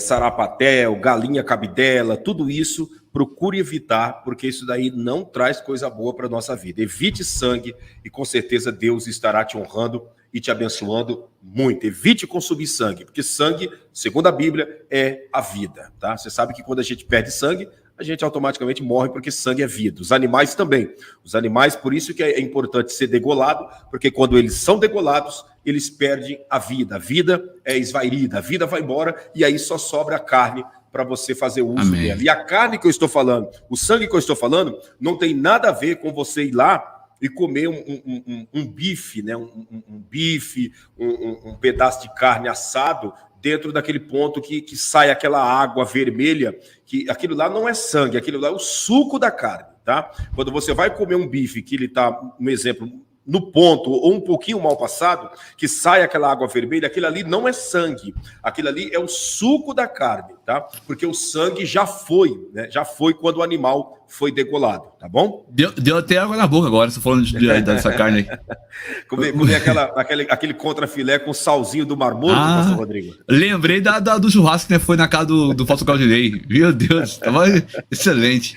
[SPEAKER 2] sarapatel, galinha cabidela, tudo isso, procure evitar, porque isso daí não traz coisa boa para a nossa vida. Evite sangue e com certeza Deus estará te honrando e te abençoando muito. Evite consumir sangue, porque sangue, segundo a Bíblia, é a vida, tá? Você sabe que quando a gente perde sangue, a gente automaticamente morre, porque sangue é vida. Os animais também. Os animais, por isso que é importante ser degolado, porque quando eles são degolados, eles perdem a vida. A vida é esvairida, a vida vai embora, e aí só sobra a carne para você fazer uso dela. E a carne que eu estou falando, o sangue que eu estou falando, não tem nada a ver com você ir lá e comer um bife, né? um bife, um pedaço de carne assado, dentro daquele ponto que sai aquela água vermelha, que aquilo lá não é sangue, aquilo lá é o suco da carne, tá? Quando você vai comer um bife, que ele tá, um exemplo, no ponto, ou um pouquinho mal passado, que sai aquela água vermelha, aquilo ali não é sangue, aquilo ali é o suco da carne, tá? Porque o sangue já foi, né? Já foi quando o animal foi degolado, tá bom?
[SPEAKER 1] Deu até água na boca agora, você falando dessa carne aí.
[SPEAKER 2] Comer aquele contrafilé com salzinho do Mar Morto, pastor Rodrigo.
[SPEAKER 1] Lembrei do churrasco, né? Foi na casa do Falso Claudinei. Meu Deus, tava excelente.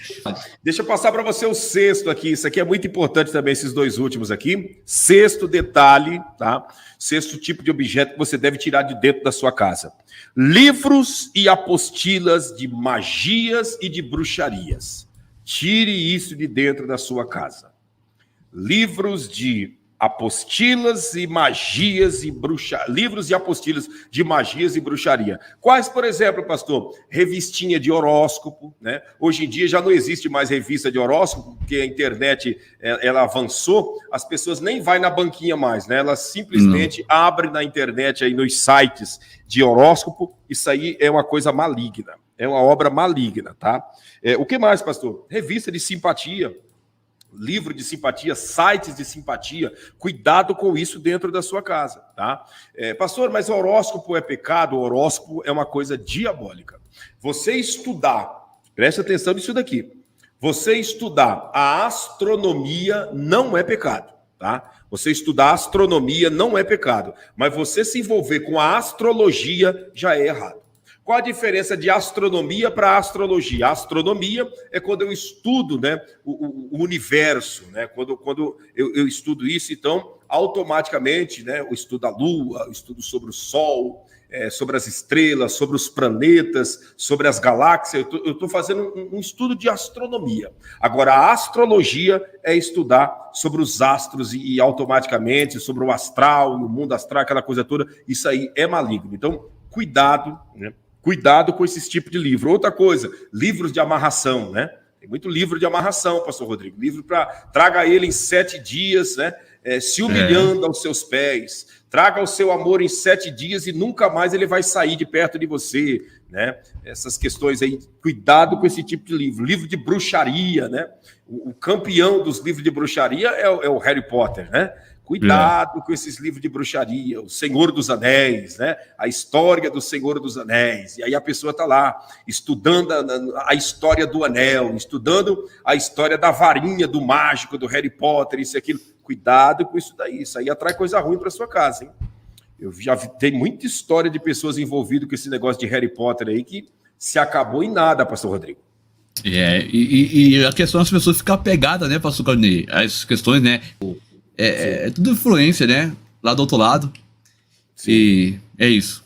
[SPEAKER 2] Deixa eu passar para você o sexto aqui. Isso aqui é muito importante também, esses dois últimos aqui. Sexto detalhe, tá? Sexto tipo de objeto que você deve tirar de dentro da sua casa. Livros e apostilas de magias e de bruxarias. Tire isso de dentro da sua casa. Livros de apostilas e magias e bruxaria. Livros e apostilas de magias e bruxaria. Quais, por exemplo, pastor? Revistinha de horóscopo, né? Hoje em dia já não existe mais revista de horóscopo, porque a internet ela avançou, as pessoas nem vai na banquinha mais, né? Elas simplesmente abrem na internet, aí nos sites de horóscopo. Isso aí é uma coisa maligna. É uma obra maligna, tá? O que mais, pastor? Revista de simpatia, livro de simpatia, sites de simpatia. Cuidado com isso dentro da sua casa, tá? Pastor, mas horóscopo é pecado? Horóscopo é uma coisa diabólica. Você estudar, preste atenção nisso daqui. Você estudar a astronomia não é pecado, tá? Você estudar astronomia não é pecado. Mas você se envolver com a astrologia já é errado. Qual a diferença de astronomia para astrologia? A astronomia é quando eu estudo, né, o universo, né? Quando eu estudo isso, então, automaticamente, né, eu estudo a Lua, eu estudo sobre o Sol, sobre as estrelas, sobre os planetas, sobre as galáxias. Eu estou fazendo um estudo de astronomia. Agora, a astrologia é estudar sobre os astros e automaticamente sobre o astral, o mundo astral, aquela coisa toda. Isso aí é maligno. Então, cuidado, né? Cuidado com esse tipo de livro. Outra coisa, livros de amarração, né? Tem muito livro de amarração, pastor Rodrigo. Livro para traga ele em 7 dias, né? Se humilhando aos seus pés. Traga o seu amor em 7 dias e nunca mais ele vai sair de perto de você, né? Essas questões aí, cuidado com esse tipo de livro. Livro de bruxaria, né? O campeão dos livros de bruxaria é o Harry Potter, né? Cuidado com esses livros de bruxaria, o Senhor dos Anéis, né? A história do Senhor dos Anéis. E aí a pessoa está lá, estudando a história do anel, estudando a história da varinha, do mágico, do Harry Potter, isso e aquilo. Cuidado com isso daí. Isso aí atrai coisa ruim para sua casa, hein? Eu já tem muita história de pessoas envolvidas com esse negócio de Harry Potter aí que se acabou em nada, pastor Rodrigo.
[SPEAKER 1] E a questão é as pessoas ficar apegadas, né, pastor Claudinei? As questões, né? É tudo influência, né? Lá do outro lado. Sim. E é isso.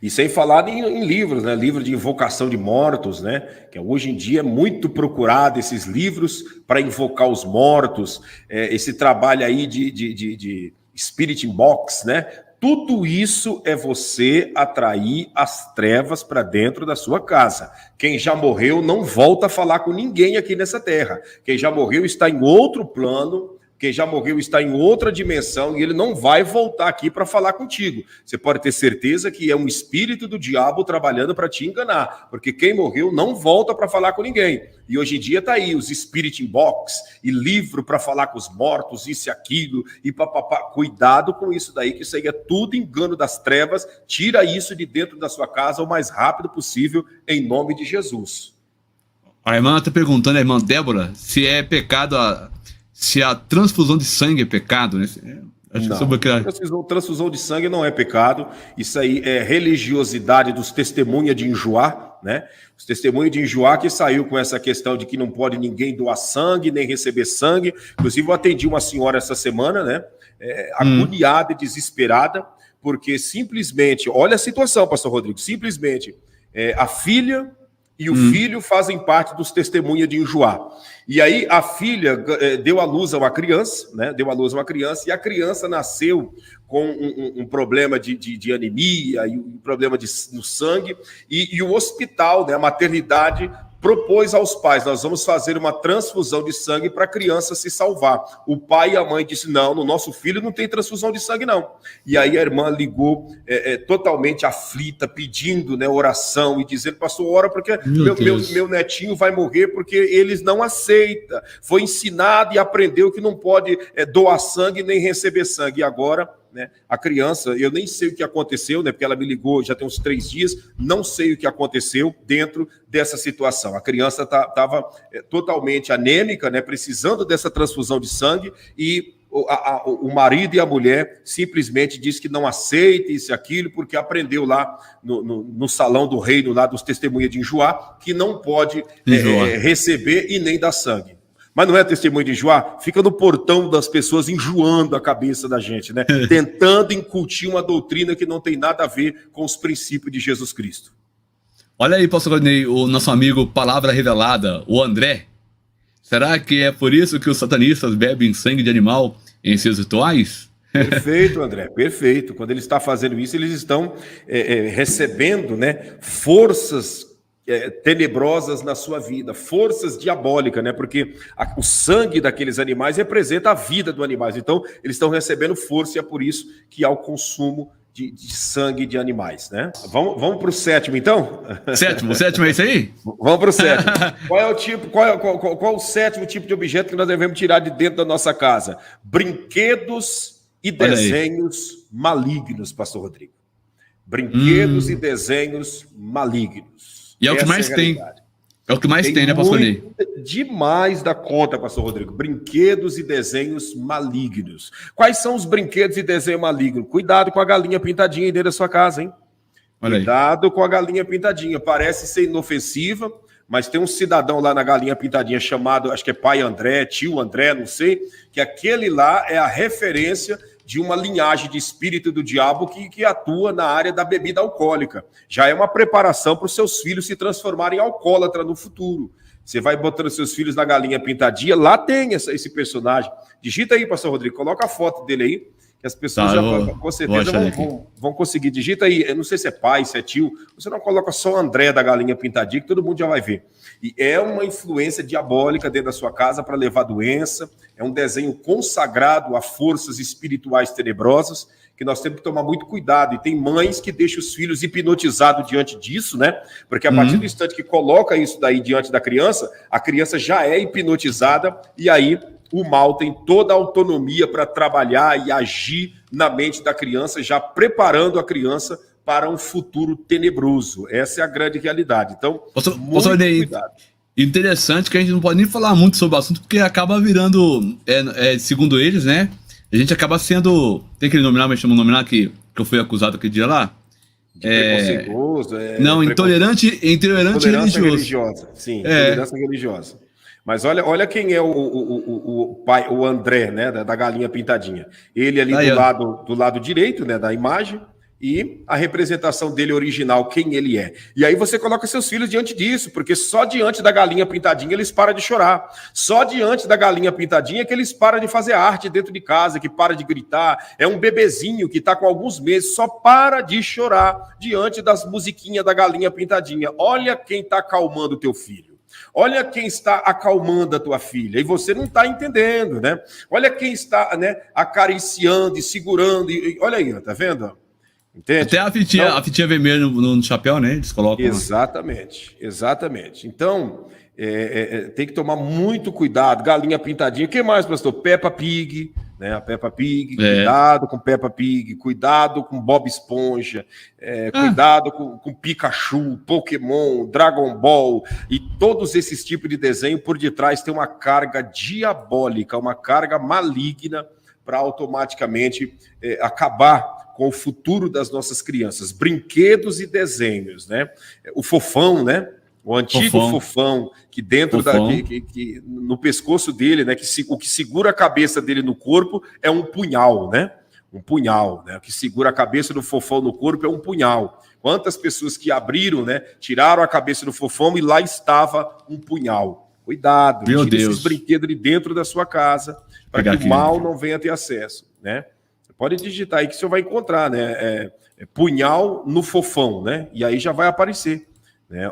[SPEAKER 2] E sem falar em livros, né? Livro de invocação de mortos, né? Que hoje em dia é muito procurado esses livros para invocar os mortos. Esse trabalho aí de Spirit Box, né? Tudo isso é você atrair as trevas para dentro da sua casa. Quem já morreu não volta a falar com ninguém aqui nessa terra. Quem já morreu está em outro plano. Quem já morreu está em outra dimensão e ele não vai voltar aqui para falar contigo. Você pode ter certeza que é um espírito do diabo trabalhando para te enganar, porque quem morreu não volta para falar com ninguém. E hoje em dia está aí os Spirit Box e livro para falar com os mortos, isso e aquilo, e papapá. Cuidado com isso daí, que isso aí é tudo engano das trevas. Tira isso de dentro da sua casa o mais rápido possível, em nome de Jesus.
[SPEAKER 1] A irmã está perguntando, a irmã Débora, se é pecado se a transfusão de sangue é pecado, né?
[SPEAKER 2] Não, transfusão de sangue não é pecado. Isso aí é religiosidade dos testemunhas de Enjoá, né? Os testemunhos de Enjoá que saiu com essa questão de que não pode ninguém doar sangue, nem receber sangue. Inclusive, eu atendi uma senhora essa semana, né? Agoniada e desesperada, porque simplesmente, olha a situação, pastor Rodrigo, simplesmente a filha e o filho fazem parte dos testemunhas de Enjoá. E aí a filha deu à luz a uma criança, né? Deu à luz a uma criança, e a criança nasceu com um problema de anemia e um problema no sangue, e o hospital, né, a maternidade, propôs aos pais: nós vamos fazer uma transfusão de sangue para a criança se salvar. O pai e a mãe disseram: não, no nosso filho não tem transfusão de sangue, não. E aí a irmã ligou totalmente aflita, pedindo, né, oração, e dizendo: pastor, ora, porque meu netinho vai morrer porque eles não aceitam. Foi ensinado e aprendeu que não pode doar sangue nem receber sangue. E agora, né, a criança, eu nem sei o que aconteceu, né, porque ela me ligou já tem uns 3 dias, não sei o que aconteceu dentro dessa situação. A criança estava totalmente anêmica, né, precisando dessa transfusão de sangue, e o marido e a mulher simplesmente diz que não aceita isso e aquilo, porque aprendeu lá no salão do reino, lá dos testemunhas de Enjoá, que não pode receber e nem dar sangue. Mas não é testemunho de Enjoá? Fica no portão das pessoas enjoando a cabeça da gente, né? Tentando incutir uma doutrina que não tem nada a ver com os princípios de Jesus Cristo.
[SPEAKER 1] Olha aí, pastor Claudinei, o nosso amigo Palavra Revelada, o André. Será que é por isso que os satanistas bebem sangue de animal em seus rituais?
[SPEAKER 2] Perfeito, André, perfeito. Quando ele está fazendo isso, eles estão recebendo, né, forças tenebrosas na sua vida, forças diabólicas, né? Porque o sangue daqueles animais representa a vida do animais. Então, eles estão recebendo força, e é por isso que há o consumo de sangue de animais, né? Vamos para o 7º, então?
[SPEAKER 1] Sétimo é isso aí?
[SPEAKER 2] Vamos para o 7º. Qual o 7º tipo de objeto que nós devemos tirar de dentro da nossa casa? Brinquedos e desenhos malignos, pastor Rodrigo. Brinquedos e desenhos malignos.
[SPEAKER 1] E é o que mais tem. É o que mais tem, né, pastor Ney?
[SPEAKER 2] Demais da conta, pastor Rodrigo. Brinquedos e desenhos malignos. Quais são os brinquedos e desenhos malignos? Cuidado com a galinha pintadinha aí dentro da sua casa, hein? Cuidado com a galinha pintadinha. Parece ser inofensiva, mas tem um cidadão lá na galinha pintadinha chamado, acho que é pai André, tio André, não sei, que aquele lá é a referência de uma linhagem de espírito do diabo que atua na área da bebida alcoólica. Já é uma preparação para os seus filhos se transformarem em alcoólatra no futuro. Você vai botando seus filhos na galinha pintadinha, lá tem esse personagem. Digita aí, pastor Rodrigo, coloca a foto dele aí, que as pessoas com certeza vão conseguir. Digita aí, eu não sei se é pai, se é tio, você não coloca só André da Galinha Pintadinha, que todo mundo já vai ver. E é uma influência diabólica dentro da sua casa para levar doença, é um desenho consagrado a forças espirituais tenebrosas, que nós temos que tomar muito cuidado. E tem mães que deixam os filhos hipnotizados diante disso, né? Porque a partir do instante que coloca isso daí diante da criança, a criança já é hipnotizada e aí o mal tem toda a autonomia para trabalhar e agir na mente da criança, já preparando a criança para um futuro tenebroso. Essa é a grande realidade. Então, muito cuidado.
[SPEAKER 1] Interessante que a gente não pode nem falar muito sobre o assunto, porque acaba virando, segundo eles, né? A gente acaba sendo... Tem aquele nomear, mas chama nomear que eu fui acusado aquele dia lá?
[SPEAKER 2] Preconceituoso.
[SPEAKER 1] Não, intolerante
[SPEAKER 2] religiosa. Sim, intolerância religiosa. Mas olha quem é o pai, o André, né, da Galinha Pintadinha. Ele ali do lado direito, né, da imagem, e a representação dele original, quem ele é. E aí você coloca seus filhos diante disso, porque só diante da Galinha Pintadinha eles param de chorar. Só diante da Galinha Pintadinha que eles param de fazer arte dentro de casa, que para de gritar. É um bebezinho que está com alguns meses, só para de chorar diante das musiquinhas da Galinha Pintadinha. Olha quem está acalmando o teu filho. Olha quem está acalmando a tua filha, e você não está entendendo, né? Olha quem está, né, acariciando e segurando, olha aí, tá vendo? Entende?
[SPEAKER 1] Até a fitinha vermelha no chapéu, né? Eles colocam.
[SPEAKER 2] Exatamente. Então, tem que tomar muito cuidado. Galinha Pintadinha. O que mais, pastor? Peppa Pig, né? A Peppa Pig. Cuidado com Peppa Pig. Cuidado com Bob Esponja. Cuidado com Pikachu, Pokémon, Dragon Ball e todos esses tipos de desenho. Por detrás tem uma carga diabólica, uma carga maligna para automaticamente acabar com o futuro das nossas crianças, brinquedos e desenhos, né? O fofão, né? O antigo fofão que dentro que no pescoço dele, né? O que segura a cabeça dele no corpo é um punhal, né? Um punhal, né? O que segura a cabeça do fofão no corpo é um punhal. Quantas pessoas que abriram, né? Tiraram a cabeça do fofão e lá estava um punhal. Cuidado, tira esses brinquedos de dentro da sua casa para que o mal não venha ter acesso, né? Pode digitar aí que você vai encontrar, né? Punhal no fofão, né? E aí já vai aparecer, né?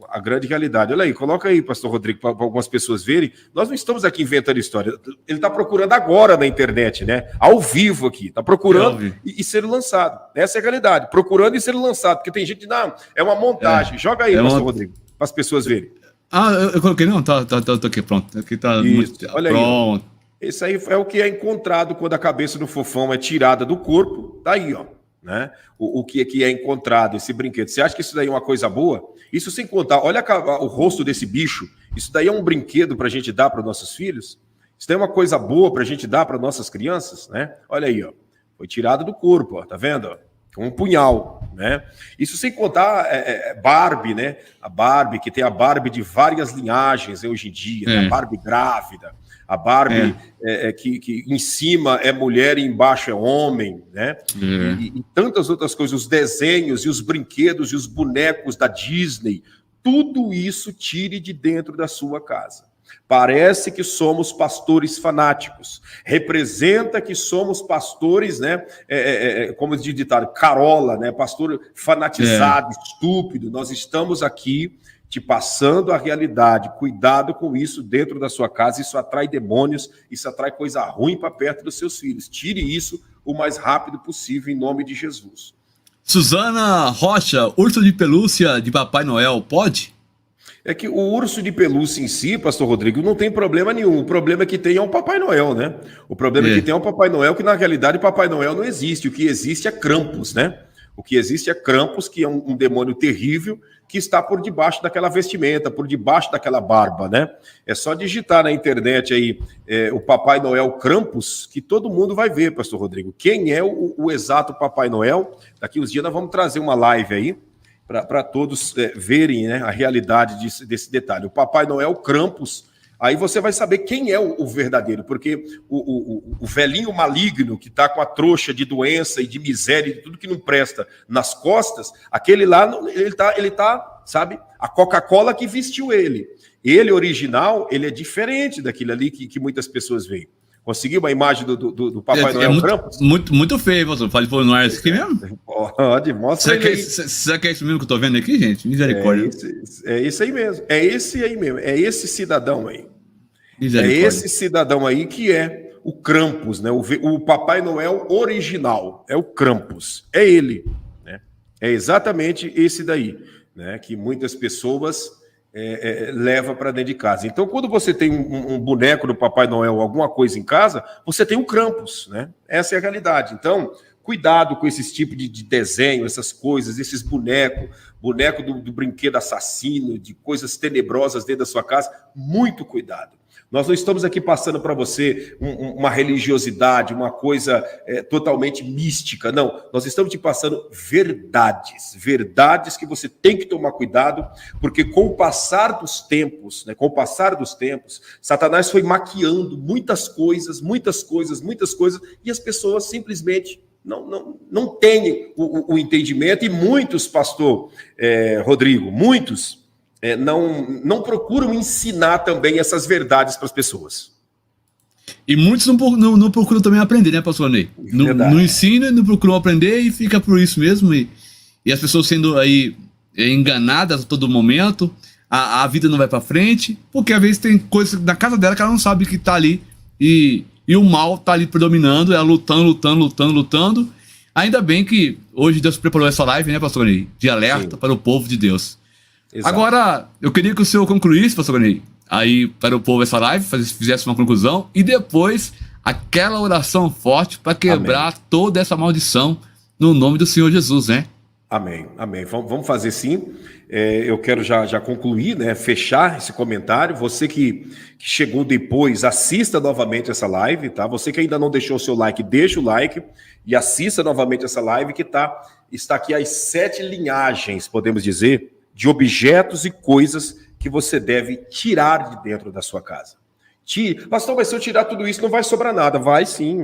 [SPEAKER 2] A grande realidade. Olha aí, coloca aí, pastor Rodrigo, para algumas pessoas verem. Nós não estamos aqui inventando história. Ele está procurando agora na internet, né? Ao vivo aqui. Está procurando e ser lançado. Essa é a realidade. Procurando e ser lançado. Porque tem gente que não, é uma montagem. Joga aí, pastor Rodrigo, para as pessoas verem.
[SPEAKER 1] Eu coloquei, não, tá aqui, pronto. Aqui tá
[SPEAKER 2] muito, olha pronto. Aí. Esse aí é o que é encontrado quando a cabeça do fofão é tirada do corpo. Tá aí, ó, né? O que é encontrado, esse brinquedo. Você acha que isso daí é uma coisa boa? Isso sem contar, olha o rosto desse bicho. Isso daí é um brinquedo para a gente dar para os nossos filhos? Isso daí é uma coisa boa para a gente dar para nossas crianças, né? Olha aí, ó. Foi tirado do corpo, ó, tá vendo? Ó? Com um punhal, né? Isso sem contar Barbie, né? A Barbie, que tem a Barbie de várias linhagens hoje em dia, né? A Barbie grávida, a Barbie que em cima é mulher e embaixo é homem, né? E tantas outras coisas, os desenhos e os brinquedos e os bonecos da Disney, tudo isso tire de dentro da sua casa. Parece que somos pastores fanáticos. Representa que somos pastores, né? Como diz o ditado, carola, né? Pastor fanatizado, estúpido. Nós estamos aqui te passando a realidade. Cuidado com isso dentro da sua casa. Isso atrai demônios, isso atrai coisa ruim para perto dos seus filhos. Tire isso o mais rápido possível, em nome de Jesus.
[SPEAKER 1] Suzana Rocha, urso de pelúcia de Papai Noel, pode?
[SPEAKER 2] É que o urso de pelúcia em si, pastor Rodrigo, não tem problema nenhum. O problema que tem é o Papai Noel, né? O problema que tem é o Papai Noel, que na realidade Papai Noel não existe. O que existe é Krampus, né? O que existe é Krampus, que é um demônio terrível, que está por debaixo daquela vestimenta, por debaixo daquela barba, né? É só digitar na internet aí o Papai Noel Krampus, que todo mundo vai ver, pastor Rodrigo. Quem é o exato Papai Noel? Daqui uns dias nós vamos trazer uma live aí, para todos verem, né, a realidade desse detalhe. O Papai Noel Krampus, aí você vai saber quem é o verdadeiro, porque o velhinho maligno que está com a trouxa de doença e de miséria e de tudo que não presta nas costas, aquele lá, ele tá, sabe, a Coca-Cola que vestiu ele. Ele, original, ele é diferente daquele ali que muitas pessoas veem. Conseguiu uma imagem do Papai Noel Krampus?
[SPEAKER 1] Muito feio, pastor. Pode pôr no ar isso aqui mesmo?
[SPEAKER 2] Pode, mostra ele aí.
[SPEAKER 1] Será que é isso mesmo que eu tô vendo aqui, gente? Misericórdia.
[SPEAKER 2] É esse aí mesmo. É esse aí mesmo. É esse cidadão aí. É esse cidadão aí que é o Krampus, né? O Papai Noel original. É o Krampus. É ele. Né? É exatamente esse daí, né? Que muitas pessoas leva para dentro de casa. Então, quando você tem um boneco do Papai Noel, alguma coisa em casa, você tem um Krampus, né? Essa é a realidade. Então, cuidado com esses tipos de desenho, essas coisas, esses boneco do brinquedo assassino, de coisas tenebrosas dentro da sua casa. Muito cuidado. Nós não estamos aqui passando para você uma religiosidade, uma coisa totalmente mística, não. Nós estamos te passando verdades que você tem que tomar cuidado, porque com o passar dos tempos, né, Satanás foi maquiando muitas coisas, e as pessoas simplesmente não têm o entendimento, e muitos, pastor Rodrigo, muitos não procuram ensinar também essas verdades para as pessoas.
[SPEAKER 1] E muitos não procuram também aprender, né, pastor Ney? Não ensinam, não procuram aprender e fica por isso mesmo. E as pessoas sendo aí enganadas a todo momento, a vida não vai para frente, porque às vezes tem coisas na casa dela que ela não sabe que tá ali e o mal tá ali predominando, ela lutando. Ainda bem que hoje Deus preparou essa live, né, pastor Ney? De alerta para o povo de Deus. Exato. Agora, eu queria que o senhor concluísse, pastor Ney, aí para o povo essa live, fizesse uma conclusão, e depois aquela oração forte para quebrar toda essa maldição no nome do Senhor Jesus, né?
[SPEAKER 2] Amém. Vamos fazer sim. Eu quero já concluir, né, fechar esse comentário. Você que chegou depois, assista novamente essa live, tá? Você que ainda não deixou o seu like, deixa o like e assista novamente essa live que está aqui as 7 linhagens, podemos dizer, de objetos e coisas que você deve tirar de dentro da sua casa. Pastor, mas se eu tirar tudo isso, não vai sobrar nada. Vai sim.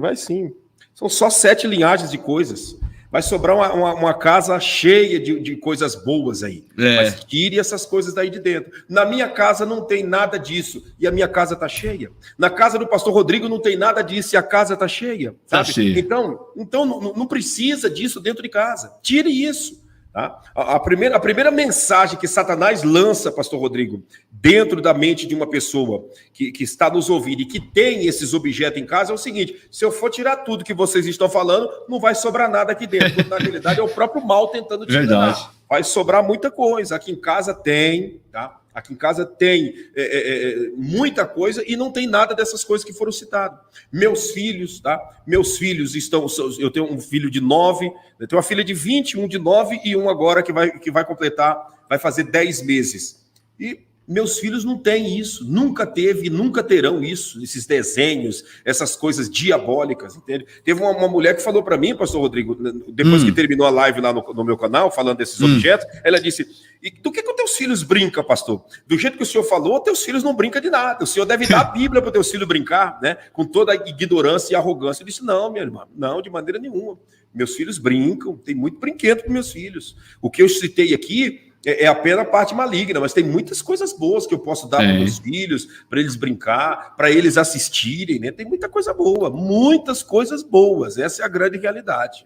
[SPEAKER 2] São só 7 linhagens de coisas. Vai sobrar uma casa cheia de coisas boas aí. Mas tire essas coisas daí de dentro. Na minha casa não tem nada disso e a minha casa está cheia. Na casa do pastor Rodrigo não tem nada disso e a casa está cheia. Sabe? Tá cheia. Então não precisa disso dentro de casa. Tire isso. Tá? A primeira mensagem que Satanás lança, pastor Rodrigo, dentro da mente de uma pessoa que está nos ouvindo e que tem esses objetos em casa é o seguinte: se eu for tirar tudo que vocês estão falando, não vai sobrar nada aqui dentro. Na realidade é o próprio mal tentando te enganar. Vai sobrar muita coisa. Aqui em casa tem, tá? Aqui em casa tem muita coisa e não tem nada dessas coisas que foram citadas. Meus filhos, tá? Meus filhos eu tenho um filho de 9, eu tenho uma filha de 20, um de 9 e um agora que vai completar, vai fazer 10 meses. E meus filhos não têm isso, nunca teve, nunca terão isso, esses desenhos, essas coisas diabólicas, entende? Teve uma mulher que falou para mim, pastor Rodrigo, depois que terminou a live lá no meu canal, falando desses objetos, ela disse: e do que os teus filhos brincam, pastor? Do jeito que o senhor falou, teus filhos não brincam de nada, o senhor deve dar a Bíblia para os teus filhos brincar, né? Com toda a ignorância e arrogância. Eu disse: não, minha irmã, não, de maneira nenhuma. Meus filhos brincam, tem muito brinquedo para meus filhos. O que eu citei aqui é apenas a parte maligna, mas tem muitas coisas boas que eu posso dar para meus filhos, para eles brincar, para eles assistirem, né? Tem muita coisa boa, muitas coisas boas. Essa é a grande realidade.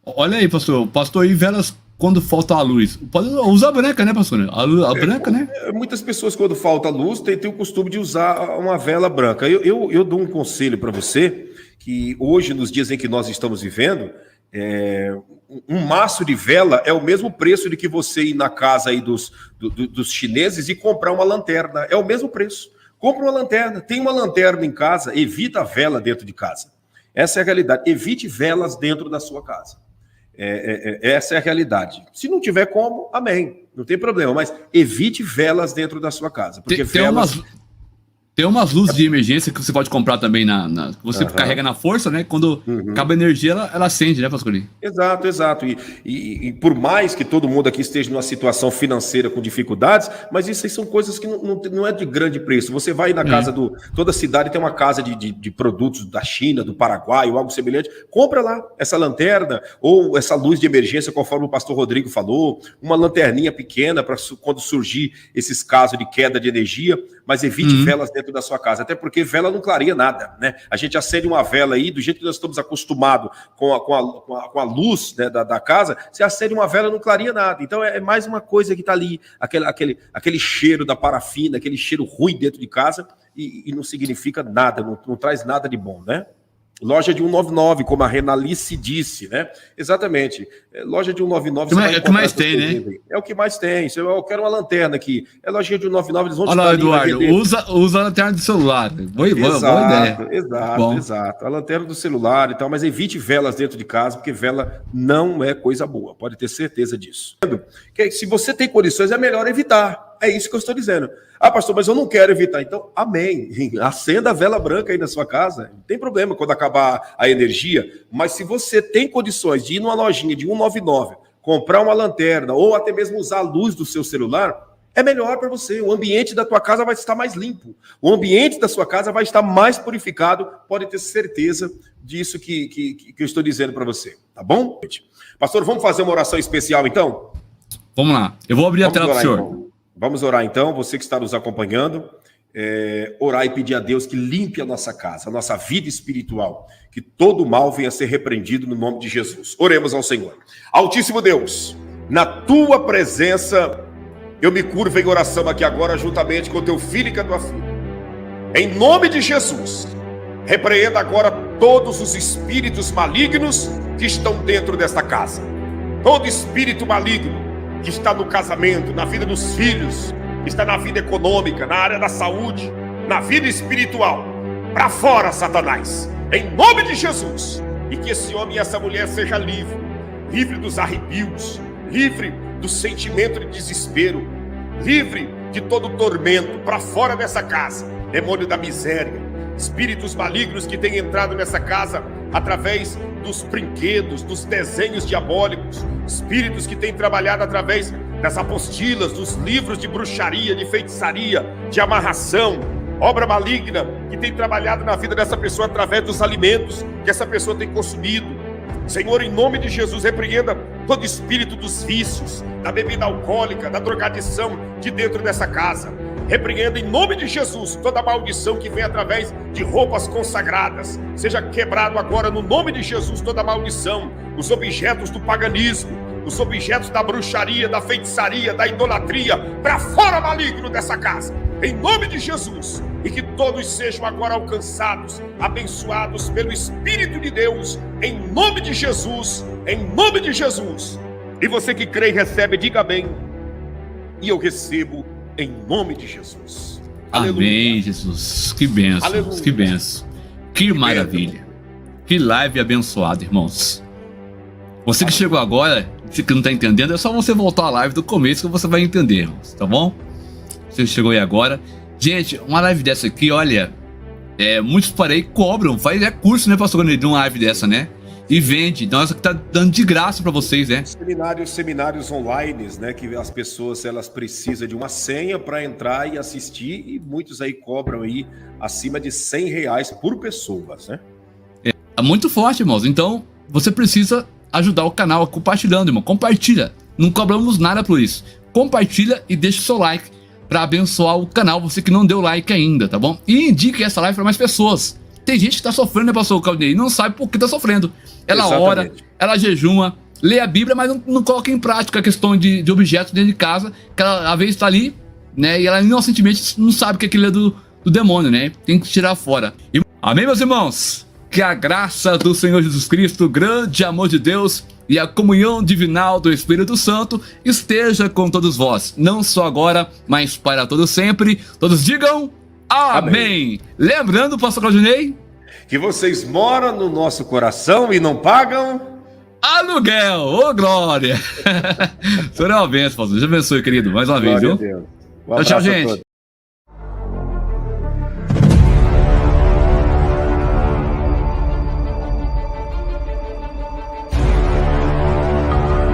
[SPEAKER 1] Olha aí, pastor. Pastor, e velas quando falta a luz? Pode usar branca, né, pastor? A branca, né?
[SPEAKER 2] Muitas pessoas, quando falta luz, têm o costume de usar uma vela branca. Eu dou um conselho para você, que hoje, nos dias em que nós estamos vivendo, um maço de vela é o mesmo preço de que você ir na casa aí dos chineses e comprar uma lanterna. É o mesmo preço. Compra uma lanterna. Tem uma lanterna em casa, evita a vela dentro de casa. Essa é a realidade. Evite velas dentro da sua casa. Essa é a realidade. Se não tiver como, amém. Não tem problema. Mas evite velas dentro da sua casa. Porque
[SPEAKER 1] Tem umas luzes de emergência que você pode comprar também você carrega na força, né? Quando acaba a energia, ela acende, né, Pascolinho?
[SPEAKER 2] Exato. E por mais que todo mundo aqui esteja numa situação financeira com dificuldades, mas isso aí são coisas que não é de grande preço. Você vai na casa toda cidade tem uma casa de produtos da China, do Paraguai ou algo semelhante. Compra lá essa lanterna ou essa luz de emergência, conforme o pastor Rodrigo falou, uma lanterninha pequena para quando surgir esses casos de queda de energia, mas evite velas dentro dentro da sua casa, até porque vela não clareia nada, né? A gente acende uma vela aí, do jeito que nós estamos acostumados com a luz, né, da casa, você acende uma vela não clareia nada. Então é mais uma coisa que está ali, aquele cheiro da parafina, aquele cheiro ruim dentro de casa, e não significa nada, não traz nada de bom, né? Loja de 199, como a Renalice disse, né? Exatamente. Loja de 199...
[SPEAKER 1] É o que mais tem, né?
[SPEAKER 2] É o que mais tem. Eu quero uma lanterna aqui. É lojinha de 199, eles vão
[SPEAKER 1] Olha lá, Eduardo, usa a lanterna do celular. Boa ideia.
[SPEAKER 2] Exato. A lanterna do celular e tal, mas evite velas dentro de casa, porque vela não é coisa boa. Pode ter certeza disso. Se você tem condições, é melhor evitar. É isso que eu estou dizendo. Ah, pastor, mas eu não quero evitar. Então, amém. Acenda a vela branca aí na sua casa. Não tem problema quando acabar a energia. Mas se você tem condições de ir numa lojinha de 199, comprar uma lanterna ou até mesmo usar a luz do seu celular, é melhor para você. O ambiente da tua casa vai estar mais limpo. O ambiente da sua casa vai estar mais purificado. Pode ter certeza disso que eu estou dizendo para você. Tá bom? Pastor, vamos fazer uma oração especial então?
[SPEAKER 1] Vamos lá. Eu vou abrir a tela para o senhor.
[SPEAKER 2] Então. Vamos orar então, você que está nos acompanhando, orar e pedir a Deus que limpe a nossa casa, a nossa vida espiritual, que todo mal venha a ser repreendido no nome de Jesus. Oremos ao Senhor. Altíssimo Deus, na tua presença, eu me curvo em oração aqui agora, juntamente com teu filho e com a tua filha. Em nome de Jesus, repreenda agora todos os espíritos malignos que estão dentro desta casa. Todo espírito maligno que está no casamento, na vida dos filhos, que está na vida econômica, na área da saúde, na vida espiritual. Para fora, Satanás, em nome de Jesus. E que esse homem e essa mulher seja livre dos arrepios, livre do sentimento de desespero, livre de todo tormento. Para fora dessa casa, demônio da miséria, espíritos malignos que têm entrado nessa casa através dos brinquedos, dos desenhos diabólicos, espíritos que têm trabalhado através das apostilas, dos livros de bruxaria, de feitiçaria, de amarração, obra maligna que tem trabalhado na vida dessa pessoa através dos alimentos que essa pessoa tem consumido. Senhor, em nome de Jesus, repreenda todo espírito dos vícios, da bebida alcoólica, da drogadição de dentro dessa casa. Repreenda em nome de Jesus toda maldição que vem através de roupas consagradas. Seja quebrado agora no nome de Jesus toda maldição, os objetos do paganismo, os objetos da bruxaria, da feitiçaria, da idolatria, para fora maligno dessa casa, em nome de Jesus. E que todos sejam agora alcançados, abençoados pelo Espírito de Deus, em nome de Jesus, em nome de Jesus. E você que crê e recebe, diga bem. E eu recebo em nome de Jesus.
[SPEAKER 1] Amém, aleluia. Jesus. Que benção, aleluia. Que benção. Que maravilha. Que live abençoada, irmãos. Você que chegou agora, se que não está entendendo, é só você voltar à live do começo que você vai entender, irmãos, tá bom? Você que chegou aí agora. Gente, uma live dessa aqui, olha, muitos parei cobram, faz curso, né, pastor, de uma live dessa, né? E vende, então essa que tá dando de graça para vocês, né?
[SPEAKER 2] Seminários online, né? Que as pessoas elas precisam de uma senha para entrar e assistir, e muitos aí cobram aí acima de R$100 por pessoa, né?
[SPEAKER 1] É muito forte, irmãos. Então você precisa ajudar o canal compartilhando, irmão. Compartilha, não cobramos nada por isso. Compartilha e deixa o seu like para abençoar o canal. Você que não deu like ainda, tá bom? E indique essa live para mais pessoas. Tem gente que tá sofrendo, né, pastor Claudinei? E não sabe por que tá sofrendo. Ela ora, ela jejuma, lê a Bíblia, mas não coloca em prática a questão de objetos dentro de casa, que ela às vezes tá ali, né, e ela inocentemente não sabe que aquilo é do demônio, né? Tem que tirar fora. Amém, meus irmãos? Que a graça do Senhor Jesus Cristo, o grande amor de Deus e a comunhão divinal do Espírito Santo esteja com todos vós, não só agora, mas para todo sempre. Todos digam amém. Lembrando, pastor Claudinei,
[SPEAKER 2] que vocês moram no nosso coração e não pagam
[SPEAKER 1] aluguel. Ô, glória. Senhor é uma bênção, pastor. Deus abençoe, querido, mais uma vez, viu?
[SPEAKER 2] Tchau, gente.